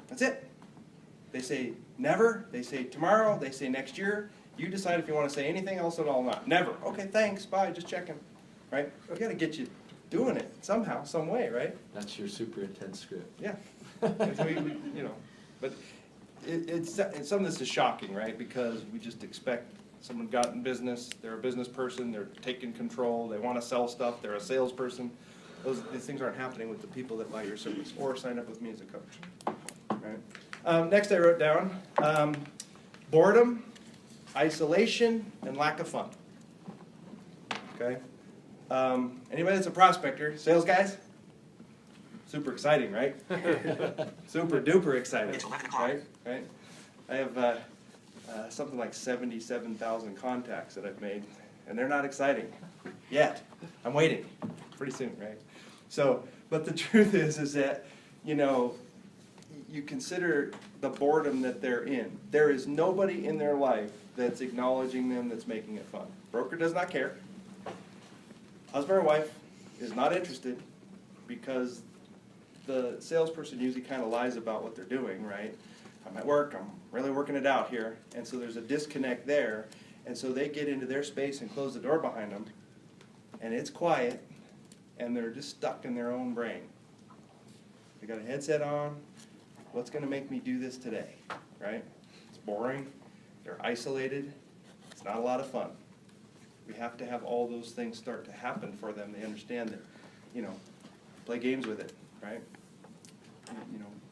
That's it. They say never, they say tomorrow, they say next year. You decide if you want to say anything else at all or not. Never. Okay, thanks, bye, just checking. Right? We got to get you doing it somehow, some way, right? That's your super intense script. Yeah. But some of this is shocking, right? Because we just expect someone got in business, they're a business person, they're taking control, they want to sell stuff, they're a salesperson. These things aren't happening with the people that buy your service or sign up with me as a coach. Right? Next I wrote down boredom, isolation, and lack of fun. Okay? Anybody that's a prospector, sales guys? Super exciting, right? Super duper exciting. It's 11 o'clock. Right? I have something like 77,000 contacts that I've made, and they're not exciting yet. I'm waiting. Pretty soon, right? So, but the truth is that, you consider the boredom that they're in. There is nobody in their life that's acknowledging them, that's making it fun. Broker does not care. Husband or wife is not interested because the salesperson usually kind of lies about what they're doing, right? I'm at work, I'm really working it out here. And so there's a disconnect there. And so they get into their space and close the door behind them. And it's quiet. And they're just stuck in their own brain. They got a headset on. What's going to make me do this today, right? It's boring. They're isolated. It's not a lot of fun. We have to have all those things start to happen for them. They understand that, play games with it, right?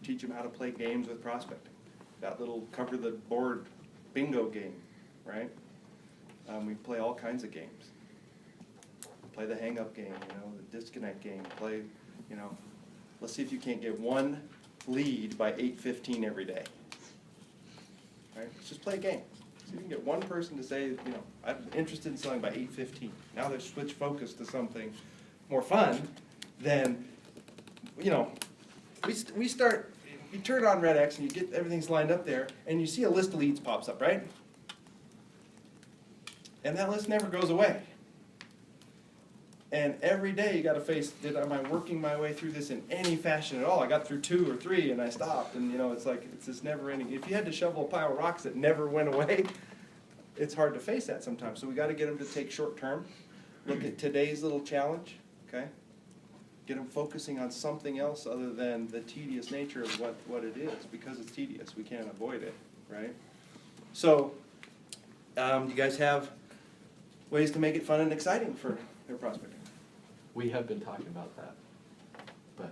Teach them how to play games with prospecting. That little cover the board bingo game, right? We play all kinds of games. Play the hang-up game, the disconnect game. Play, let's see if you can't get one lead by 8:15 every day. Right? Let's just play a game. See if you can get one person to say, I'm interested in selling by 8:15. Now they've switched focus to something more fun than you know, we start, you turn on REDX and you get everything's lined up there, and you see a list of leads pops up, right? And that list never goes away. And every day you gotta face, am I working my way through this in any fashion at all? I got through 2 or 3 and I stopped, and you know, it's like, it's this never ending. If you had to shovel a pile of rocks that never went away, it's hard to face that sometimes. So we gotta get them to take short term, look at today's little challenge, okay? Get them focusing on something else other than the tedious nature of what it is. Because it's tedious, we can't avoid it, right? So, you guys have ways to make it fun and exciting for their prospecting? We have been talking about that, but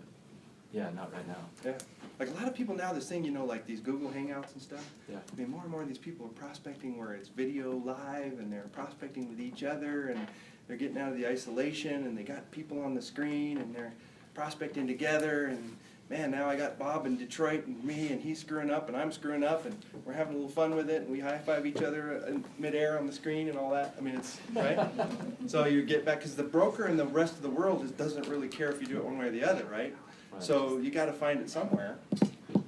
yeah, not right now. Yeah. Like a lot of people now, this thing, you know, like these Google Hangouts and stuff. Yeah. I mean, more and more of these people are prospecting where it's video live and they're prospecting with each other and they're getting out of the isolation and they got people on the screen and they're prospecting together and man, now I got Bob in Detroit and me and he's screwing up and I'm screwing up and we're having a little fun with it and we high-five each other in midair on the screen and all that. I mean, it's, right? So you get back, because the broker and the rest of the world doesn't really care if you do it one way or the other, right? So you got to find it somewhere.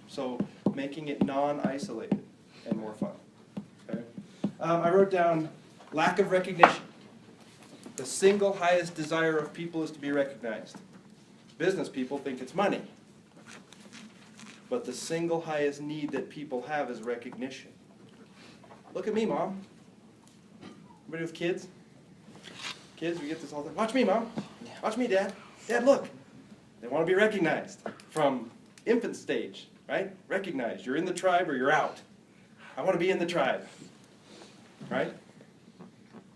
So making it non-isolated and more fun. Okay? I wrote down lack of recognition. The single highest desire of people is to be recognized. Business people think it's money. But the single highest need that people have is recognition. Look at me, Mom. Anybody with kids? Kids, we get this all the time. Watch me, Mom. Watch me, Dad. Dad, look. They want to be recognized from infant stage, right? Recognized. You're in the tribe or you're out. I want to be in the tribe, right?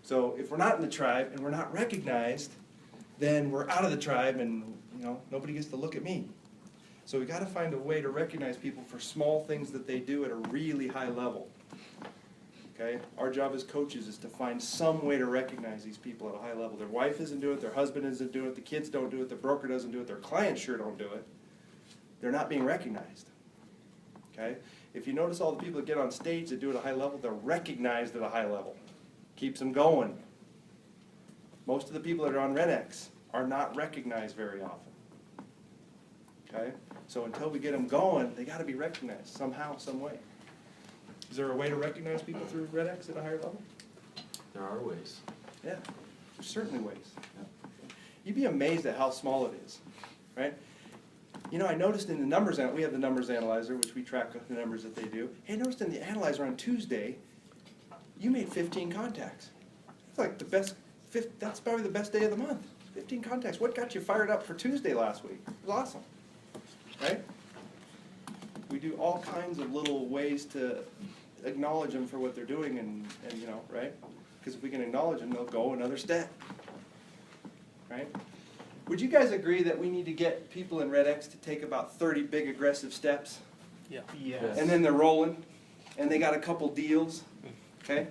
So if we're not in the tribe and we're not recognized, then we're out of the tribe and, you know, nobody gets to look at me. So we got to find a way to recognize people for small things that they do at a really high level. Okay? Our job as coaches is to find some way to recognize these people at a high level. Their wife isn't doing it, their husband isn't doing it, the kids don't do it, the broker doesn't do it, their clients sure don't do it. They're not being recognized. Okay? If you notice all the people that get on stage that do it at a high level, they're recognized at a high level. Keeps them going. Most of the people that are on REDX are not recognized very often. Okay? So until we get them going, they got to be recognized somehow, some way. Is there a way to recognize people through REDX at a higher level? There are ways. Yeah, there's certainly ways. You'd be amazed at how small it is, right? You know, I noticed in the numbers, we have the numbers analyzer, which we track the numbers that they do. Hey, I noticed in the analyzer on Tuesday, you made 15 contacts. It's like the best, that's probably the best day of the month. 15 contacts. What got you fired up for Tuesday last week? It was awesome. Right? We do all kinds of little ways to acknowledge them for what they're doing and you know, right? Because if we can acknowledge them, they'll go another step. Right? Would you guys agree that we need to get people in REDX to take about 30 big aggressive steps? Yeah. Yes. And then they're rolling, and they got a couple deals, okay?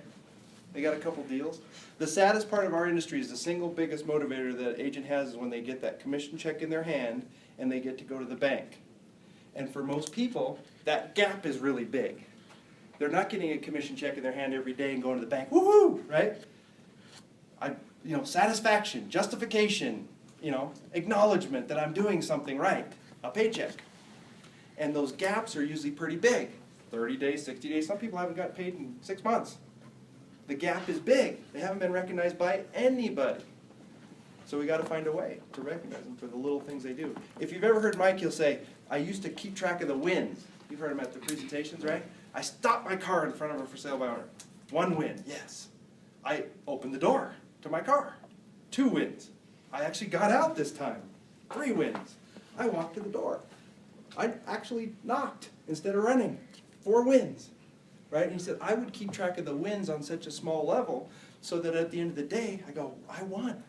They got a couple deals. The saddest part of our industry is the single biggest motivator that an agent has is when they get that commission check in their hand and they get to go to the bank. And for most people, that gap is really big. They're not getting a commission check in their hand every day and going to the bank, woohoo, right? You know, satisfaction, justification, you know, acknowledgement that I'm doing something right, a paycheck. And those gaps are usually pretty big. 30 days, 60 days, some people haven't got paid in 6 months. The gap is big. They haven't been recognized by anybody. So we got to find a way to recognize them for the little things they do. If you've ever heard Mike, he'll say, I used to keep track of the wins. You've heard him at the presentations, right? I stopped my car in front of a for sale by owner. 1 win, yes. I opened the door to my car. 2 wins. I actually got out this time. 3 wins. I walked to the door. I actually knocked instead of running. 4 wins. Right? And he said, I would keep track of the wins on such a small level so that at the end of the day, I go, I won.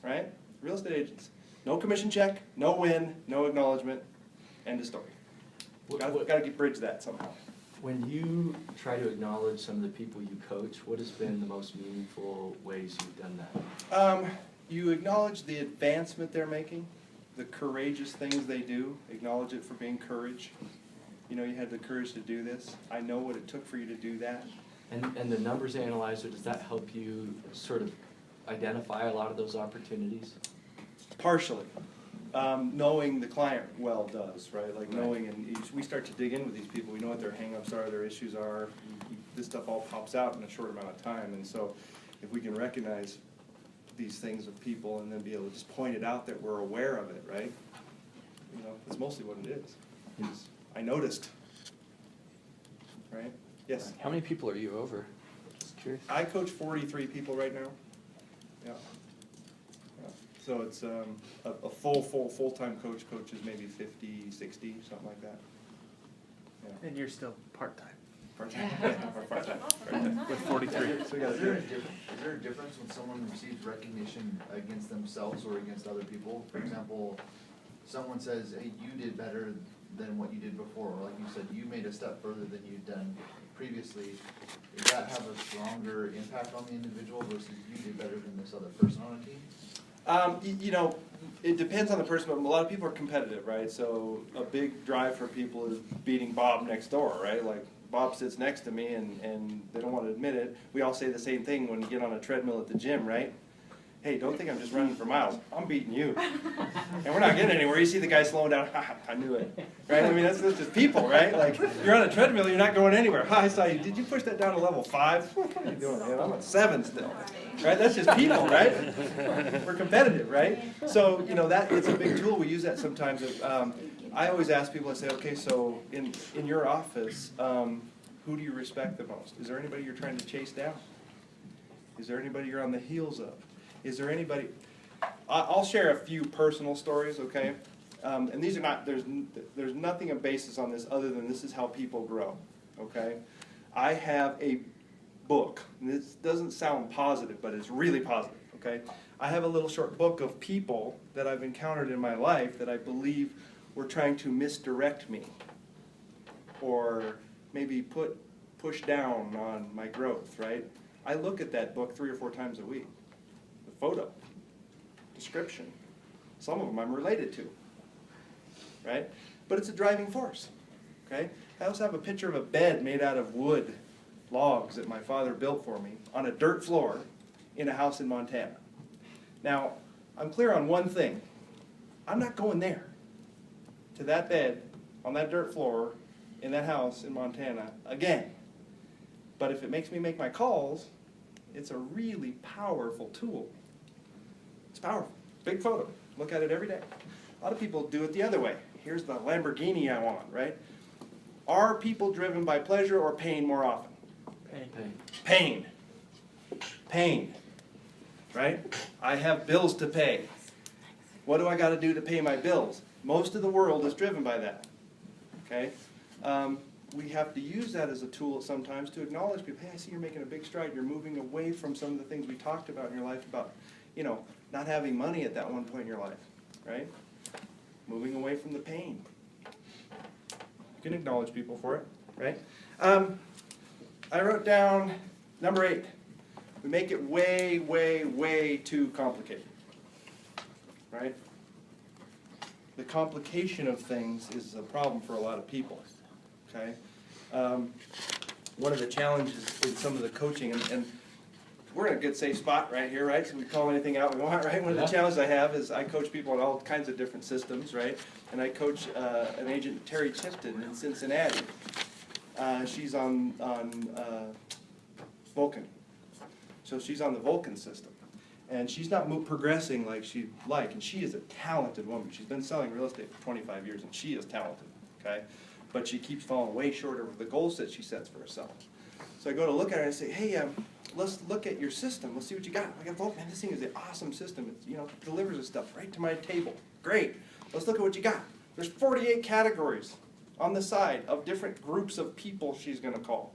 Right? Real estate agents. No commission check, no win, no acknowledgement, end of story. Got to bridge that somehow. When you try to acknowledge some of the people you coach, what has been the most meaningful ways you've done that? You acknowledge the advancement they're making, the courageous things they do, acknowledge it for being courage. You know, you had the courage to do this. I know what it took for you to do that. And the numbers analyzer, does that help you sort of identify a lot of those opportunities? Partially. knowing the client well does, right? Like knowing, and we start to dig in with these people, we know what their hang-ups are, their issues are. This stuff all pops out in a short amount of time, and so if we can recognize these things of people and then be able to just point it out that we're aware of it, right? You know, that's mostly what it is. I noticed, right? Yes? How many people are you over? Just curious. I coach 43 people right now. Yeah. Yeah. So it's a full-time coach coaches maybe 50, 60, something like that. Yeah. And you're still part-time. Part-time. Or part-time. Part-time. With 43. So we got Is there a difference when someone receives recognition against themselves or against other people? For example, someone says, hey, you did better than what you did before, or like you said, you made a step further than you'd done previously. Does that have a stronger impact on the individual versus you did better than this other person on a team? You know, it depends on the person, but a lot of people are competitive, right? So a big drive for people is beating Bob next door, right? Like Bob sits next to me and they don't want to admit it. We all say the same thing when you get on a treadmill at the gym, right? Hey, don't think I'm just running for miles. I'm beating you. And we're not getting anywhere. You see the guy slowing down. I knew it. Right? I mean, that's just people, right? Like, you're on a treadmill, you're not going anywhere. I saw you. Did you push that down to level 5? What are you doing, man? I'm at 7 still. Right? That's just people, right? We're competitive, right? So, you know, that it's a big tool. We use that sometimes. I always ask people, I say, okay, so in your office, who do you respect the most? Is there anybody you're trying to chase down? Is there anybody you're on the heels of? Is there anybody, I'll share a few personal stories, okay? And these are not, there's nothing of basis on this other than this is how people grow, okay? I have a book, and this doesn't sound positive, but it's really positive, okay? I have a little short book of people that I've encountered in my life that I believe were trying to misdirect me or maybe push down on my growth, right? I look at that book 3 or 4 times a week. Photo, description. Some of them I'm related to, right? But it's a driving force, okay? I also have a picture of a bed made out of wood logs that my father built for me on a dirt floor in a house in Montana. Now, I'm clear on one thing. I'm not going there, to that bed, on that dirt floor, in that house in Montana, again. But if it makes me make my calls, it's a really powerful tool. It's powerful. Big photo. Look at it every day. A lot of people do it the other way. Here's the Lamborghini I want, right? Are people driven by pleasure or pain more often? Pain. Pain. Right? I have bills to pay. What do I got to do to pay my bills? Most of the world is driven by that. Okay? We have to use that as a tool sometimes to acknowledge people. Hey, I see you're making a big stride. You're moving away from some of the things we talked about in your life about, you know, not having money at that one point in your life, right? Moving away from the pain. You can acknowledge people for it, right? I wrote down number 8. We make it way, way, way too complicated, right? The complication of things is a problem for a lot of people, okay? One of the challenges in some of the coaching, and we're in a good safe spot right here, right? So we call anything out we want, right? One of the challenges I have is I coach people on all kinds of different systems, right? And I coach an agent, Terry Tipton, in Cincinnati. She's on Vulcan. So she's on the Vulcan system. And she's not progressing like she'd like. And she is a talented woman. She's been selling real estate for 25 years, and she is talented, okay? But she keeps falling way short of the goals that she sets for herself. So I go to look at her and I say, hey, let's look at your system. Let's see what you got. I got, man, this thing is an awesome system. It, you know, delivers the stuff right to my table. Great. Let's look at what you got. There's 48 categories on the side of different groups of people she's going to call.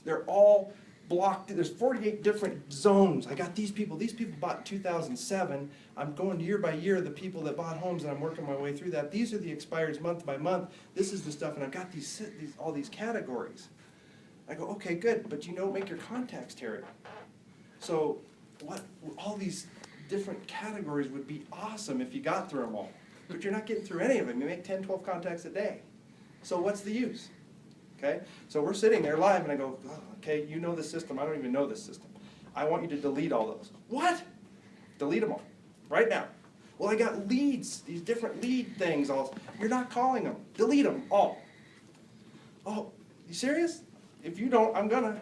They're all blocked. There's 48 different zones. I got these people. These people bought in 2007. I'm going year by year, the people that bought homes, and I'm working my way through that. These are the expireds month by month. This is the stuff, and I've got all these categories. I go, okay, good, but you know, make your contacts, Terry. So all these different categories would be awesome if you got through them all. But you're not getting through any of them. You make 10, 12 contacts a day. So what's the use? Okay? So we're sitting there live, and I go, oh, okay, you know this system. I don't even know this system. I want you to delete all those. What? Delete them all. Right now. Well, I got leads, these different lead things. You're not calling them. Delete them all. Oh, you serious? If you don't, I'm gonna.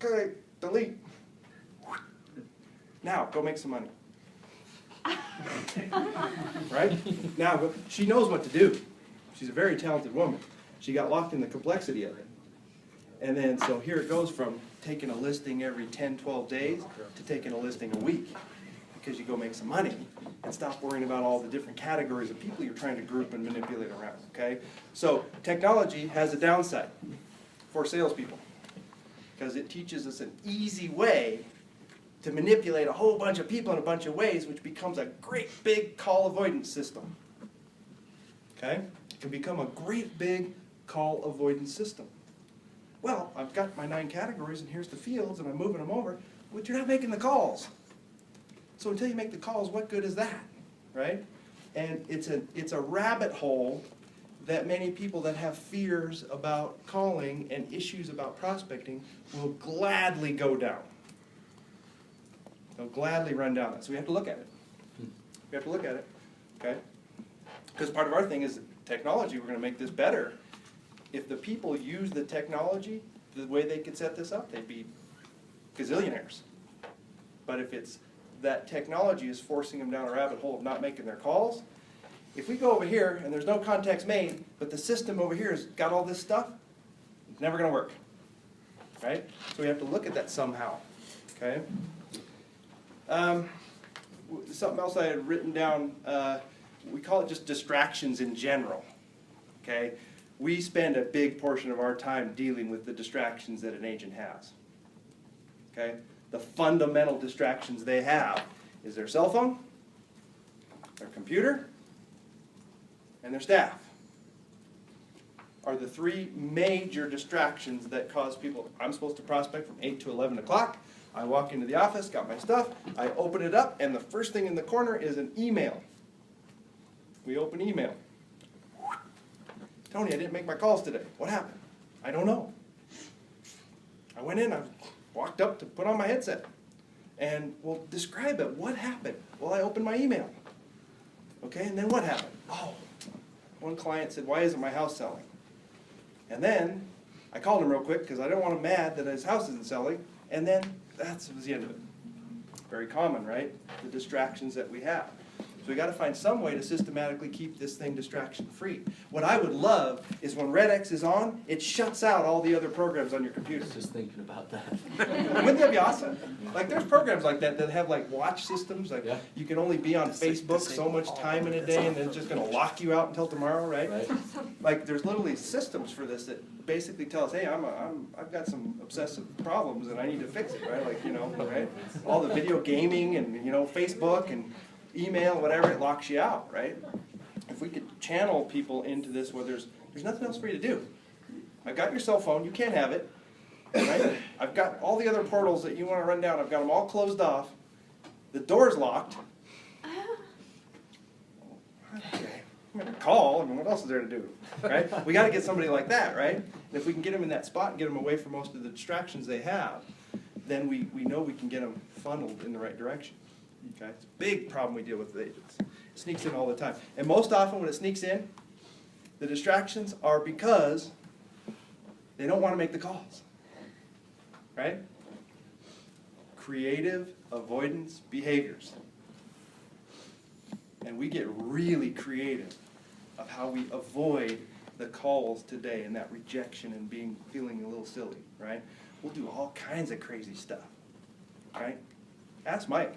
Okay, delete. Now, go make some money. Right? Now, she knows what to do. She's a very talented woman. She got locked in the complexity of it. And then, so here it goes from taking a listing every 10, 12 days to taking a listing a week. Because you go make some money and stop worrying about all the different categories of people you're trying to group and manipulate around, okay? So technology has a downside for salespeople because it teaches us an easy way to manipulate a whole bunch of people in a bunch of ways, which becomes a great big call avoidance system, okay? It can become a great big call avoidance system. Well, I've got my 9 categories and here's the fields and I'm moving them over, but you're not making the calls. So until you make the calls, what good is that, right? And it's a rabbit hole that many people that have fears about calling and issues about prospecting will gladly go down. They'll gladly run down it. So we have to look at it. We have to look at it, okay? Because part of our thing is technology. We're going to make this better. If the people use the technology the way they could set this up, they'd be gazillionaires. But if it's that technology is forcing them down a rabbit hole of not making their calls. If we go over here and there's no contacts made, but the system over here has got all this stuff, it's never going to work, right? So we have to look at that somehow, okay? Something else I had written down, we call it just distractions in general, okay? We spend a big portion of our time dealing with the distractions that an agent has, okay? The fundamental distractions they have is their cell phone, their computer, and their staff. Are the 3 major distractions that cause people. I'm supposed to prospect from 8 to 11 o'clock. I walk into the office, got my stuff, I open it up, and the first thing in the corner is an email. We open email. Tony, I didn't make my calls today. What happened? I don't know. I went in, I walked up to put on my headset. And, well, describe it. What happened? Well, I opened my email. Okay, and then what happened? Oh, one client said, why isn't my house selling? And then I called him real quick because I didn't want him mad that his house isn't selling. And then that was the end of it. Very common, right? The distractions that we have. So we got to find some way to systematically keep this thing distraction free. What I would love is when REDX is on, it shuts out all the other programs on your computer. Just thinking about that. Wouldn't that be awesome? Like there's programs like that that have like watch systems. Like Yeah. you can only be on Facebook so much time in a day, and then it's just going to lock you out until tomorrow, right? Right. Like there's literally systems for this that basically tell us, hey, I've got some obsessive problems and I need to fix it, right? Like right? All the video gaming and Facebook and email, whatever, it locks you out, right? If we could channel people into this where there's nothing else for you to do. I've got your cell phone, you can't have it, right? I've got all the other portals that you want to run down, I've got them all closed off. The door's locked. Okay, I'm going to call, I mean, what else is there to do, right? We got to get somebody like that, right? And if we can get them in that spot and get them away from most of the distractions they have, then we know we can get them funneled in the right direction. Okay, it's a big problem we deal with agents. It sneaks in all the time. And most often when it sneaks in, the distractions are because they don't want to make the calls. Right? Creative avoidance behaviors. And we get really creative of how we avoid the calls today and that rejection and feeling a little silly, right? We'll do all kinds of crazy stuff. Right? Ask Mike.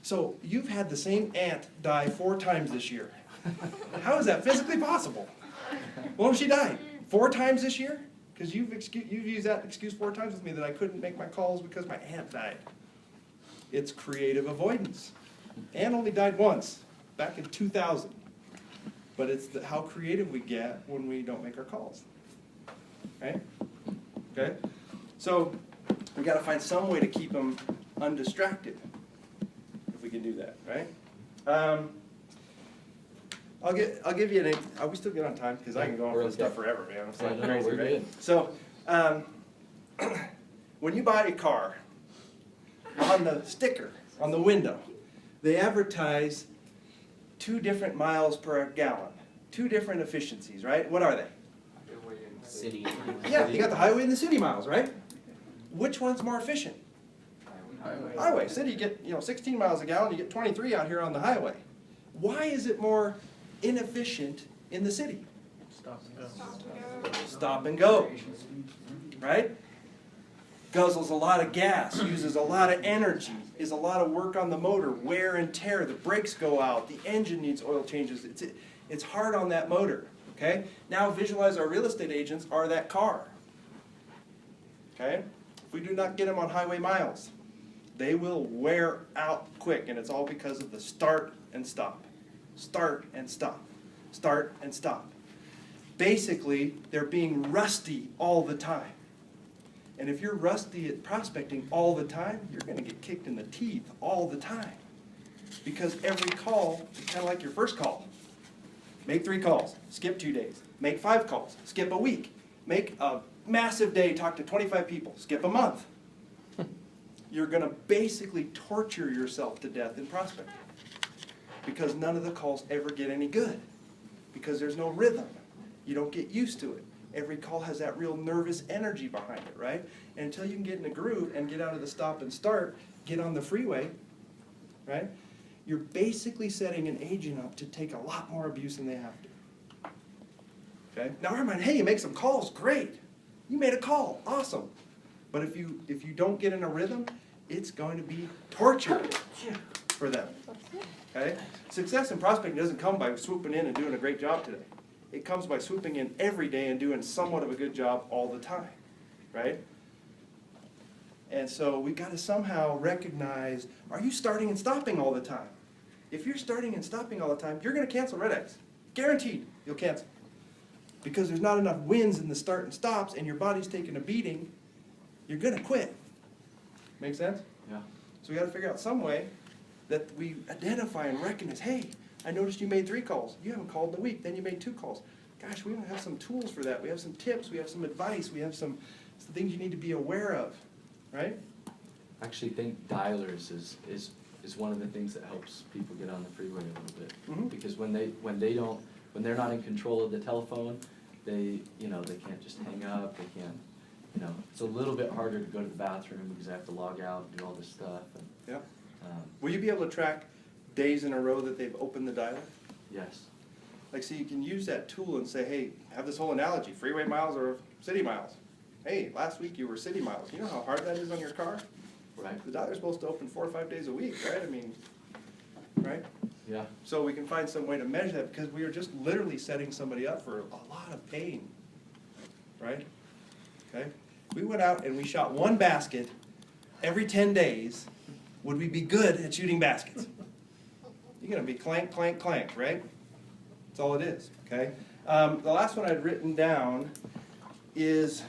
So you've had the same aunt die 4 times this year. How is that physically possible? Well, she died 4 times this year? Because you've used that excuse 4 times with me that I couldn't make my calls because my aunt died. It's creative avoidance. Aunt only died once, back in 2000. But it's how creative we get when we don't make our calls. Right? Okay? So we got to find some way to keep them undistracted. We can do that, right? I'll give you an. Are we still good on time? Because I can go on for this stuff forever, man. It's like crazy, we're right? good. So, when you buy a car, on the sticker on the window, they advertise 2 different miles per gallon, 2 different efficiencies, right? What are they? City. Yeah, you got the highway and the city miles, right? Which one's more efficient? Highway. City, you get 16 miles a gallon, you get 23 out here on the highway. Why is it more inefficient in the city? Stop and go. Right? Guzzles a lot of gas, uses a lot of energy, is a lot of work on the motor, wear and tear, the brakes go out, the engine needs oil changes. It's hard on that motor. Okay? Now visualize our real estate agents are that car. Okay? If we do not get them on highway miles, they will wear out quick, and it's all because of the start and stop. Start and stop. Start and stop. Basically, they're being rusty all the time. And if you're rusty at prospecting all the time, you're going to get kicked in the teeth all the time. Because every call is kind of like your first call. Make 3 calls, skip 2 days. Make 5 calls, skip a week. Make a massive day, talk to 25 people, skip a month. You're going to basically torture yourself to death in prospecting. Because none of the calls ever get any good. Because there's no rhythm. You don't get used to it. Every call has that real nervous energy behind it, right? And until you can get in a groove and get out of the stop and start, get on the freeway, right? You're basically setting an agent up to take a lot more abuse than they have to. Okay? Now remember, hey, you make some calls, great. You made a call, awesome. But if you don't get in a rhythm, it's going to be torture for them. Okay? Success in prospecting doesn't come by swooping in and doing a great job today. It comes by swooping in every day and doing somewhat of a good job all the time, right? And so we've got to somehow recognize, are you starting and stopping all the time? If you're starting and stopping all the time, you're going to cancel REDX. Guaranteed you'll cancel. Because there's not enough wins in the start and stops and your body's taking a beating, you're going to quit. Make sense? Yeah. So we got to figure out some way that we identify and recognize, hey, I noticed you made 3 calls. You haven't called in a week. Then you made 2 calls. Gosh, we don't have some tools for that. We have some tips. We have some advice. We have some things you need to be aware of, right? I actually think dialers is one of the things that helps people get on the freeway a little bit. Mhm. Because when they're not in control of the telephone, they can't just hang up. They can't, it's a little bit harder to go to the bathroom because they have to log out and do all this stuff. And, Yeah. Will you be able to track days in a row that they've opened the dialer? yes. Like, so you can use that tool and say, hey, have this whole analogy, freeway miles or city miles. Hey, last week you were city miles. You know how hard that is on your car? Right. The dialer's supposed to open 4 or 5 days a week, right? I mean, right? Yeah. So we can find some way to measure that because we are just literally setting somebody up for a lot of pain, right? Okay? We went out and we shot 1 basket every 10 days. Would we be good at shooting baskets? You're going to be clank, clank, clank, right? That's all it is, okay? The last one I'd written down is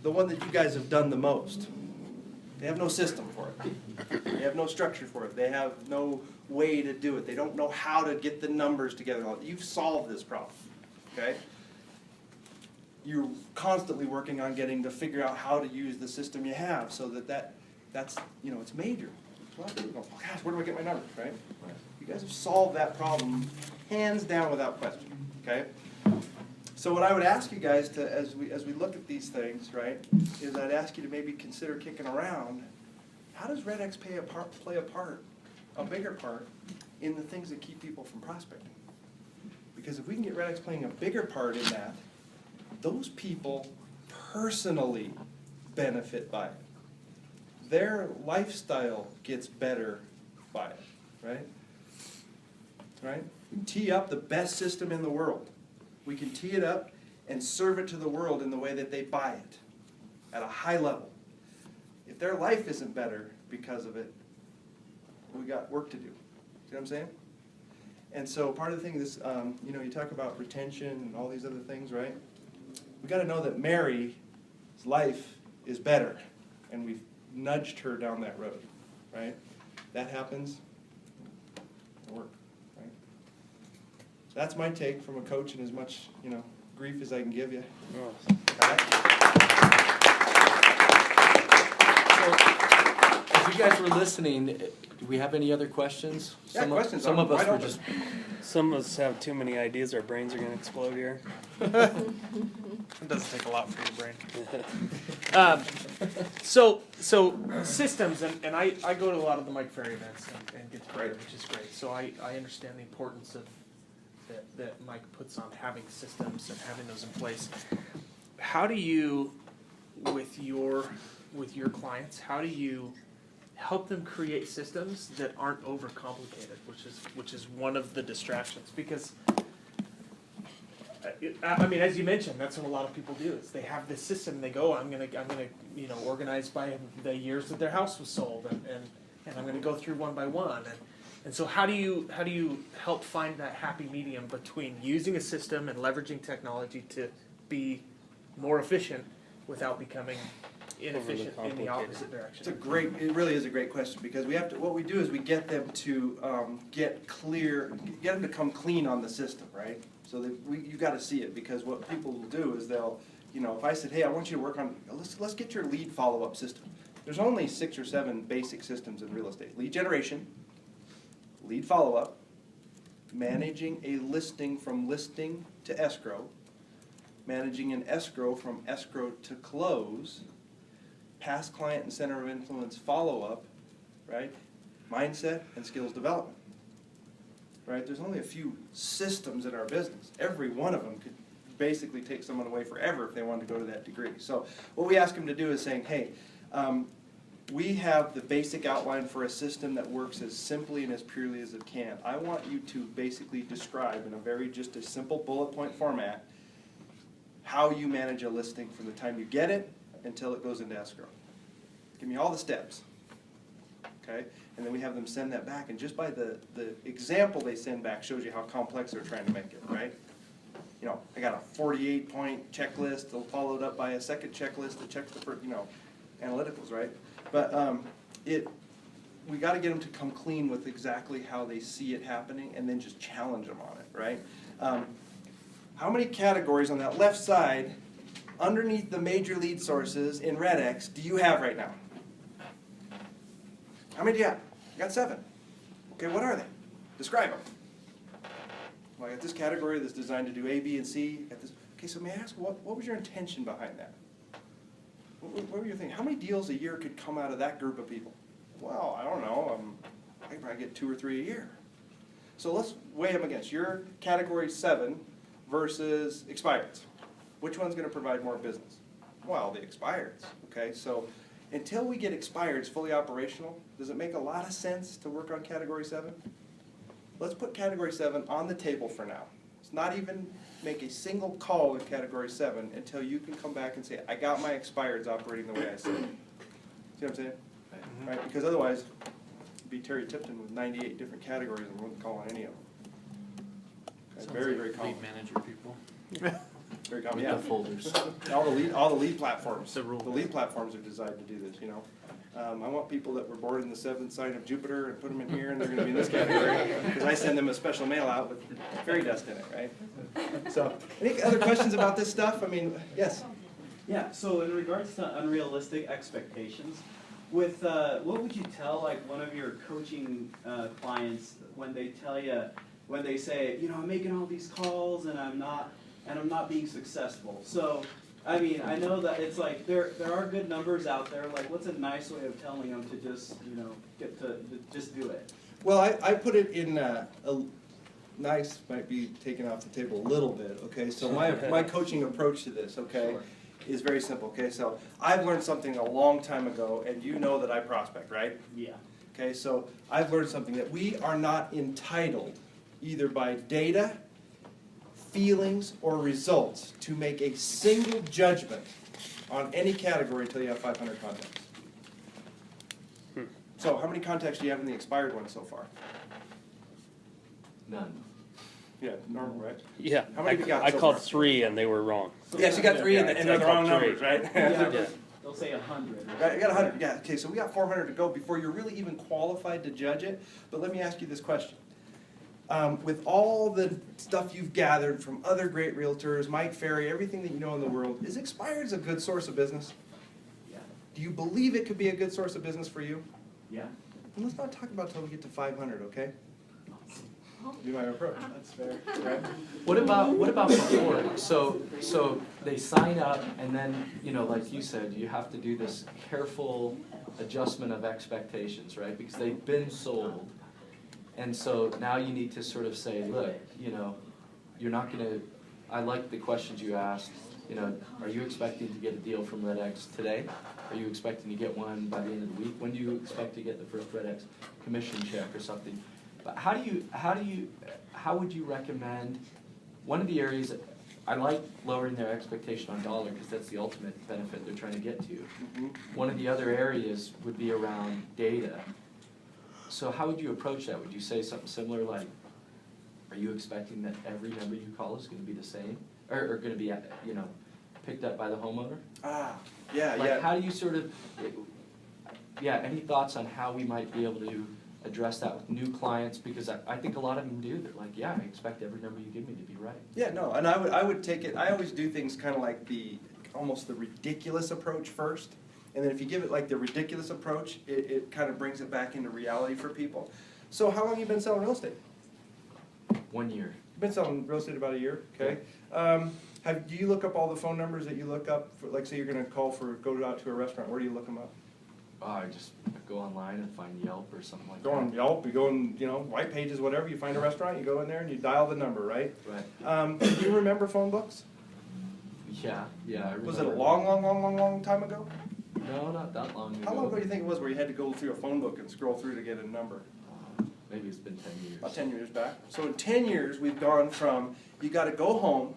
the one that you guys have done the most. They have no system for it. They have no structure for it. They have no way to do it. They don't know how to get the numbers together. You've solved this problem, okay? You're constantly working on getting to figure out how to use the system you have so that's it's major. A lot of people go, gosh, where do I get my numbers, right? You guys have solved that problem hands down without question, okay? So what I would ask you guys to, as we look at these things, right, is I'd ask you to maybe consider kicking around, how does REDX play a bigger part in the things that keep people from prospecting? Because if we can get REDX playing a bigger part in that, those people personally benefit by it. Their lifestyle gets better by it, right? Right? We can tee up the best system in the world. We can tee it up and serve it to the world in the way that they buy it at a high level. If their life isn't better because of it, we got work to do. See what I'm saying? And so part of the thing is, you talk about retention and all these other things, right? We got to know that Mary's life is better, and we've nudged her down that road, right? That happens, it'll work, right? So that's my take from a coach, and as much grief as I can give you. All right? So, if you guys were listening, do we have any other questions? Yeah, questions. Some of I'm us wide were open. just, Some of us have too many ideas, our brains are gonna explode here. It doesn't take a lot for your brain. So systems, and I go to a lot of the Mike Ferry events and get to which is great. So I understand the importance of that Mike puts on having systems and having those in place. How do you, with your clients, how do you help them create systems that aren't overcomplicated, which is one of the distractions? Because I mean, as you mentioned, that's what a lot of people do. Is they have this system, and they go, I'm gonna organize by the years that their house was sold, and I'm gonna go through one by one. And so how do you help find that happy medium between using a system and leveraging technology to be more efficient without becoming inefficient in the opposite direction? It really is a great question, because what we do is we get them to get them to come clean on the system, right? So that you got to see it, because what people will do is they'll, if I said, hey, I want you to work on, let's get your lead follow-up system. There's only 6 or 7 basic systems in real estate: lead generation, lead follow-up, managing a listing from listing to escrow, managing an escrow from escrow to close, past client and center of influence follow-up, right? Mindset and skills development, right? There's only a few systems in our business. Every one of them could basically take someone away forever if they wanted to go to that degree. So what we ask them to do is saying, hey, we have the basic outline for a system that works as simply and as purely as it can. I want you to basically describe in just a simple bullet point format how you manage a listing from the time you get it until it goes into escrow. Give me all the steps, okay? And then we have them send that back, and just by the example they send back shows you how complex they're trying to make it, right? I got a 48-point checklist followed up by a second checklist that checks the first, analyticals, right? But we got to get them to come clean with exactly how they see it happening, and then just challenge them on it, right? How many categories on that left side underneath the major lead sources in REDX do you have right now? How many do you have? You got 7. Okay, what are they? Describe them. Well, I got this category that's designed to do A, B, and C. Okay, so may I ask, what was your intention behind that? What were you thinking? How many deals a year could come out of that group of people? Well, I don't know. I could probably get 2 or 3 a year. So let's weigh them against your category 7 versus expireds. Which one's going to provide more business? Well, the expireds. Okay, so until we get expireds fully operational, does it make a lot of sense to work on category 7? Let's put category 7 on the table for now. Let's not even make a single call with category 7 until you can come back and say, I got my expireds operating the way I said. See what I'm saying? Right? Because otherwise, it'd be Terry Tipton with 98 different categories and we wouldn't call on any of them. Okay, very, very common. Lead manager people. Very common, with yeah. the folders. All the lead platforms. The rules. The lead platforms are designed to do this, I want people that were born in the 7th sign of Jupiter and put them in here, and they're going to be in this category, because I send them a special mail out with fairy dust in it, right? So, any other questions about this stuff? I mean, yes? Yeah, so in regards to unrealistic expectations, with what would you tell like one of your coaching clients when they say, I'm making all these calls and I'm not being successful. So I mean, I know that it's like there are good numbers out there. Like, what's a nice way of telling them to just just do it? Well, I put it in nice might be taken off the table a little bit. Okay, so my coaching approach to this, okay, is very simple. Okay, so I've learned something a long time ago, and you know that I prospect, right? Yeah. Okay, so I've learned something that we are not entitled, either by data, feelings, or results, to make a single judgment on any category until you have 500 contacts. So how many contacts do you have in the expired one so far? None. Yeah, normal, right? Yeah, How many have you got I so called far? 3 and they were wrong. Yes, you got 3 and they're the wrong numbers, right? Yeah. They'll say 100. Right, you got 100, yeah, okay, so we got 400 to go before you're really even qualified to judge it. But let me ask you this question. With all the stuff you've gathered from other great realtors, Mike Ferry, everything that you know in the world, is expireds a good source of business? Yeah. Do you believe it could be a good source of business for you? Yeah. And let's not talk about till we get to 500, okay? Be my approach. That's fair. Right? What about before? So they sign up and then, you know, like you said, you have to do this careful adjustment of expectations, right? Because they've been sold. And so now you need to sort of say, look, you know, you're not gonna, I like the questions you asked, you know, are you expecting to get a deal from REDX today? Are you expecting to get one by the end of the week? When do you expect to get the first REDX commission check or something? But how would you recommend, one of the areas, I like lowering their expectation on dollar because that's the ultimate benefit they're trying to get to. Mhm. One of the other areas would be around data. So how would you approach that? Would you say something similar like, are you expecting that every number you call is gonna be the same? Or gonna be, you know, picked up by the homeowner? Yeah, Like, yeah. how do you sort of, yeah, any thoughts on how we might be able to address that with new clients? Because I think a lot of them do, they're like, yeah, I expect every number you give me to be right. Yeah, no, and I would take it, I always do things kind of like almost the ridiculous approach first. And then if you give it like the ridiculous approach, it kind of brings it back into reality for people. So how long have you been selling real estate? 1 year. You've been selling real estate about a year, okay? Do you look up all the phone numbers that you look up, for, like say you're gonna go out to a restaurant, where do you look them up? Oh, I just go online and find Yelp or something like that. Go on Yelp, you go on, White Pages, whatever, you find a restaurant, you go in there and you dial the number, right? Right. Do you remember phone books? Yeah, I remember. Was it a long time ago? No, not that long ago. How long ago do you think it was where you had to go through a phone book and scroll through to get a number? Maybe it's been 10 years. About 10 years back. So in 10 years, we've gone from, you gotta go home,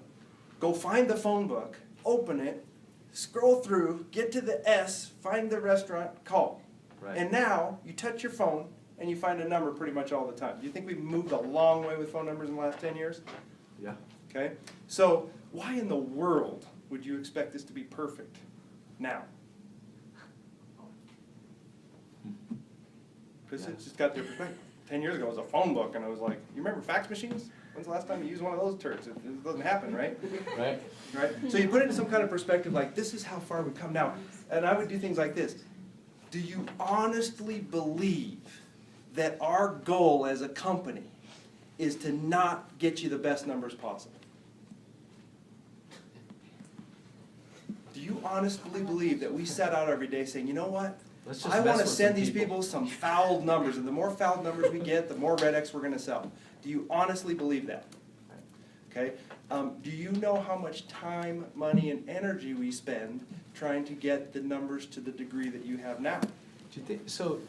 go find the phone book, open it, scroll through, get to the S, find the restaurant, call. Right. And now, you touch your phone and you find a number pretty much all the time. Do you think we've moved a long way with phone numbers in the last 10 years? Yeah. Okay? So, why in the world would you expect this to be perfect now? Because it's just got their perspective. 10 years ago, it was a phone book, and I was like, you remember fax machines? When's the last time you used one of those turds? It doesn't happen, right? Right? Right? So you put it in some kind of perspective, like, this is how far we've come now. And I would do things like this. Do you honestly believe that our goal as a company is to not get you the best numbers possible? Do you honestly believe that we set out every day saying, you know what? Let's just I mess want to with send some these people some fouled numbers, and the more fouled numbers we get, the more REDX we're going to sell. Do you honestly believe that? Okay. Do you know how much time, money, and energy we spend trying to get the numbers to the degree that you have now? Do you think, so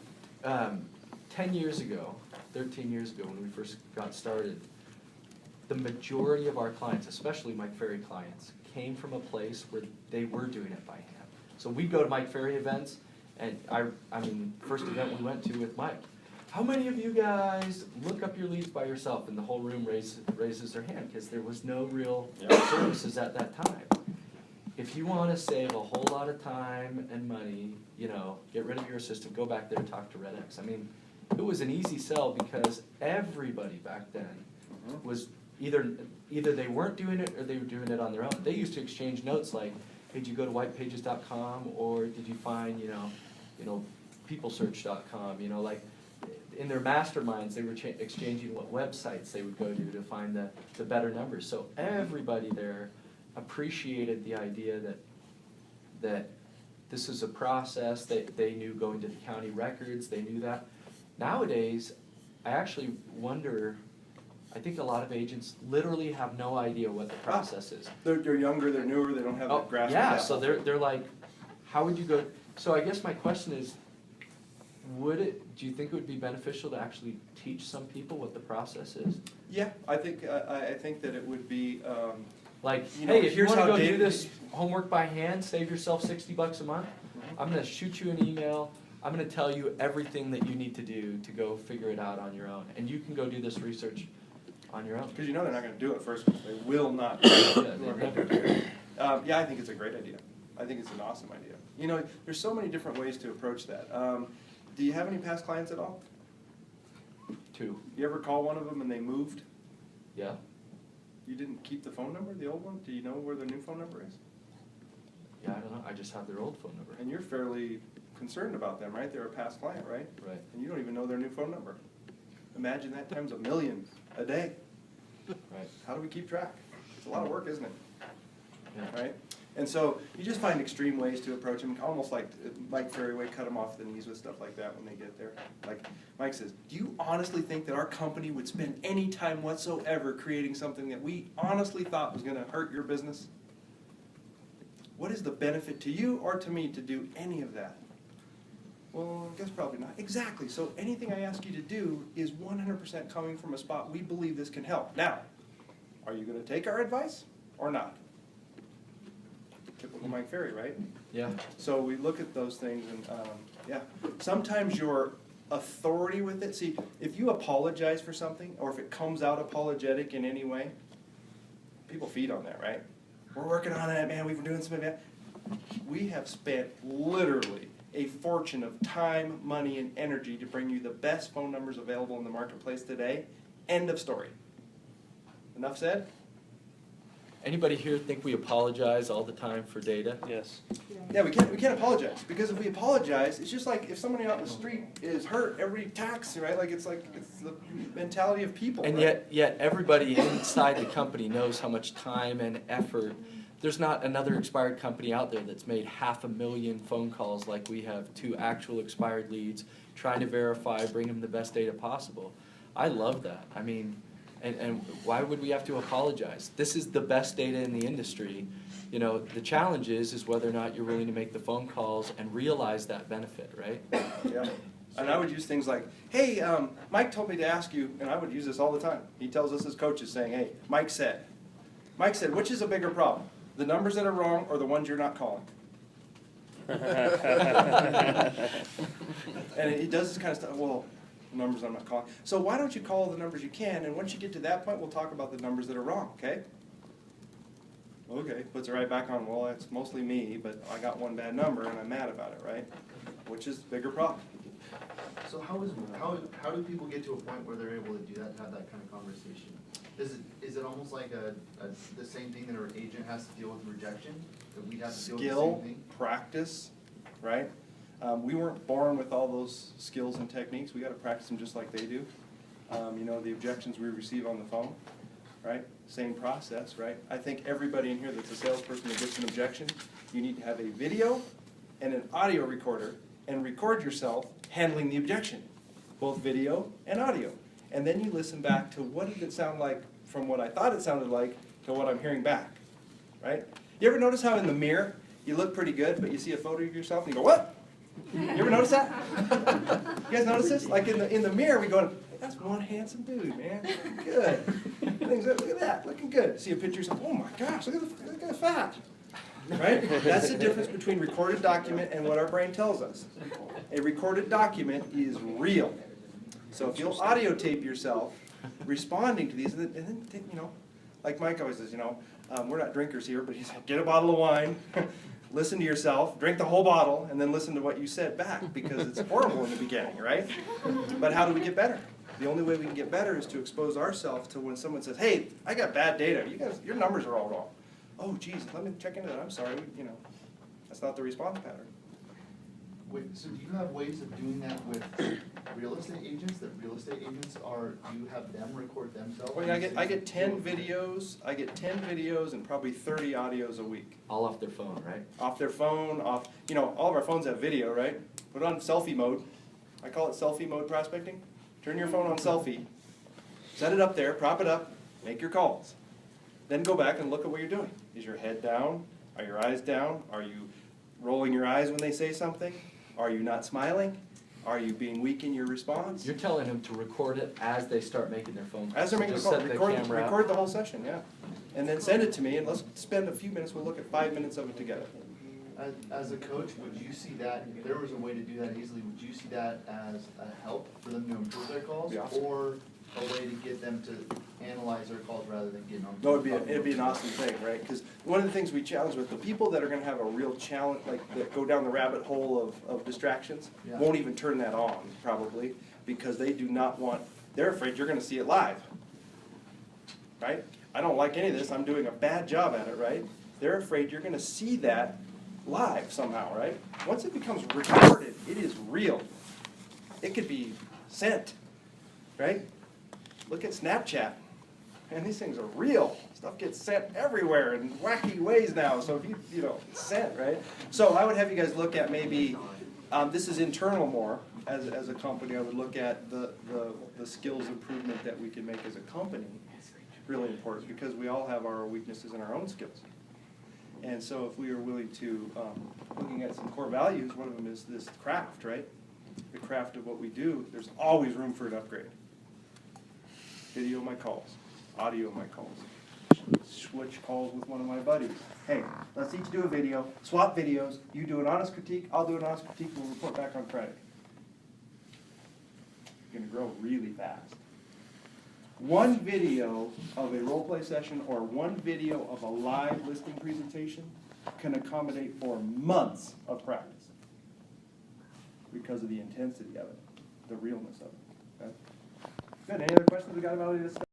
10 years ago, 13 years ago when we first got started, the majority of our clients, especially Mike Ferry clients, came from a place where they were doing it by hand. So we'd go to Mike Ferry events, and I mean, first event we went to with Mike, how many of you guys look up your leads by yourself? And the whole room raises their hand, because there was no real services at that time. If you want to save a whole lot of time and money, get rid of your assistant, go back there and talk to REDX. I mean, it was an easy sell because everybody back then was either they weren't doing it or they were doing it on their own. They used to exchange notes like, hey, did you go to whitepages.com or did you find, peoplesearch.com, like in their masterminds, they were exchanging what websites they would go to find the better numbers. So everybody there appreciated the idea that this is a process, they knew going to the county records, they knew that. Nowadays, I actually wonder, I think a lot of agents literally have no idea what the process is. They're younger, they're newer, they don't have the grasp of yeah, that. so they're like, how would you go? So I guess my question is, do you think it would be beneficial to actually teach some people what the process is? Yeah, I think that it would be. Like, You know, hey, if you here's want to how go do David- this homework by hand, save yourself $60 a month, I'm going to shoot you an email. I'm going to tell you everything that you need to do to go figure it out on your own. And you can go do this research on your own. Because they're not going to do it first. They will not do it. Yeah, they never do. Yeah, I think it's a great idea. I think it's an awesome idea. There's so many different ways to approach that. Do you have any past clients at all? 2. You ever call one of them and they moved? Yeah. You didn't keep the phone number, the old one? Do you know where the new phone number is? Yeah, I don't know. I just have their old phone number. And you're fairly concerned about them, right? They're a past client, right? Right. And you don't even know their new phone number. Imagine that times 1 million a day. Right. How do we keep track? It's a lot of work, isn't it? Yeah. Right? And so you just find extreme ways to approach them, almost like Mike Ferry way, cut them off the knees with stuff like that when they get there. Like Mike says, do you honestly think that our company would spend any time whatsoever creating something that we honestly thought was going to hurt your business? What is the benefit to you or to me to do any of that? Well, I guess probably not. Exactly. So anything I ask you to do is 100% coming from a spot we believe this can help. Now, are you going to take our advice or not? Typical Mike Ferry, right? Yeah. So we look at those things and, yeah. Sometimes your authority with it, see, if you apologize for something or if it comes out apologetic in any way, people feed on that, right? We're working on that, man, we've been doing some of that. We have spent literally a fortune of time, money, and energy to bring you the best phone numbers available in the marketplace today. End of story. Enough said? Anybody here think we apologize all the time for data? Yes. Yeah, we can't apologize, because if we apologize, it's just like if somebody out in the street is hurt every tax, right? It's the mentality of people, And right? yet everybody inside the company knows how much time and effort. There's not another expired company out there that's made 500,000 phone calls like we have to actual expired leads, trying to verify, bring them the best data possible. I love that. I mean, and why would we have to apologize? This is the best data in the industry. You know, the challenge is whether or not you're willing to make the phone calls and realize that benefit, right? Yeah. And I would use things like, hey, Mike told me to ask you, and I would use this all the time. He tells us as coaches saying, hey, Mike said, which is a bigger problem? The numbers that are wrong or the ones you're not calling? And he does this kind of stuff, well, the numbers I'm not calling. So why don't you call the numbers you can, and once you get to that point, we'll talk about the numbers that are wrong, okay? Okay, puts it right back on, well, it's mostly me, but I got one bad number and I'm mad about it, right? Which is the bigger problem. So how do people get to a point where they're able to do that, to have that kind of conversation? Is it almost like the same thing that our agent has to deal with rejection? That we'd have to deal with the same Skill, thing? practice, right? We weren't born with all those skills and techniques. We got to practice them just like they do. You know, the objections we receive on the phone, right? Same process, right? I think everybody in here that's a salesperson that gets an objection, you need to have a video and an audio recorder and record yourself handling the objection, both video and audio. And then you listen back to what did it sound like from what I thought it sounded like to what I'm hearing back, right? You ever notice how in the mirror you look pretty good, but you see a photo of yourself and you go, what? You ever notice that? You guys notice this? Like in the mirror, we go, that's one handsome dude, man. Good. Look at that, looking good. See a picture of yourself, oh my gosh, look at the fat. Right? That's the difference between recorded document and what our brain tells us. A recorded document is real. So if you'll audio tape yourself responding to these, and then you know, like Mike always says, you know, we're not drinkers here, but he said, get a bottle of wine, listen to yourself, drink the whole bottle, and then listen to what you said back, because it's horrible in the beginning, right? But how do we get better? The only way we can get better is to expose ourselves to when someone says, hey, I got bad data, you guys, your numbers are all wrong. Oh, geez, let me check into that, I'm sorry, you know, that's not the response pattern. Wait, so do you have ways of doing that with real estate agents, that real estate agents do you have them record themselves? Well, yeah, I get 10 videos and probably 30 audios a week. All off their phone, right? Off their phone, you know, all of our phones have video, right? Put it on selfie mode. I call it selfie mode prospecting. Turn your phone on selfie, set it up there, prop it up, make your calls. Then go back and look at what you're doing. Is your head down? Are your eyes down? Are you rolling your eyes when they say something? Are you not smiling? Are you being weak in your response? You're telling them to record it as they start making their phone calls. As they're making the Just call, set the camera up. record the whole session, yeah. And then send it to me, and let's spend a few minutes, we'll look at 5 minutes of it together. As a coach, would you see that, if there was a way to do that easily, would you see that as a help for them to improve their calls? Be awesome. Or a way to get them to analyze their calls rather than getting on? No, it'd be an awesome thing, right? Because one of the things we challenge with the people that are going to have a real challenge, like that go down the rabbit hole of distractions, Yeah. won't even turn that on probably, because they do not want. They're afraid you're going to see it live, right? I don't like any of this. I'm doing a bad job at it, right? They're afraid you're going to see that live somehow, right? Once it becomes recorded, it is real. It could be sent, right? Look at Snapchat. Man, these things are real. Stuff gets sent everywhere in wacky ways now. So if it's sent, right? So I would have you guys look at maybe, this is internal more, as a company. I would look at the skills improvement that we can make as a company. Really important, because we all have our weaknesses and our own skills. And so if we are willing to, looking at some core values, one of them is this craft, right? The craft of what we do, there's always room for an upgrade. Video my calls, audio my calls, switch calls with one of my buddies. Hey, let's each do a video, swap videos, you do an honest critique, I'll do an honest critique, we'll report back on Friday. You're gonna grow really fast. One video of a role play session or one video of a live listing presentation can accommodate for months of practice because of the intensity of it, the realness of it. Okay? Good. Any other questions we got about any of this stuff?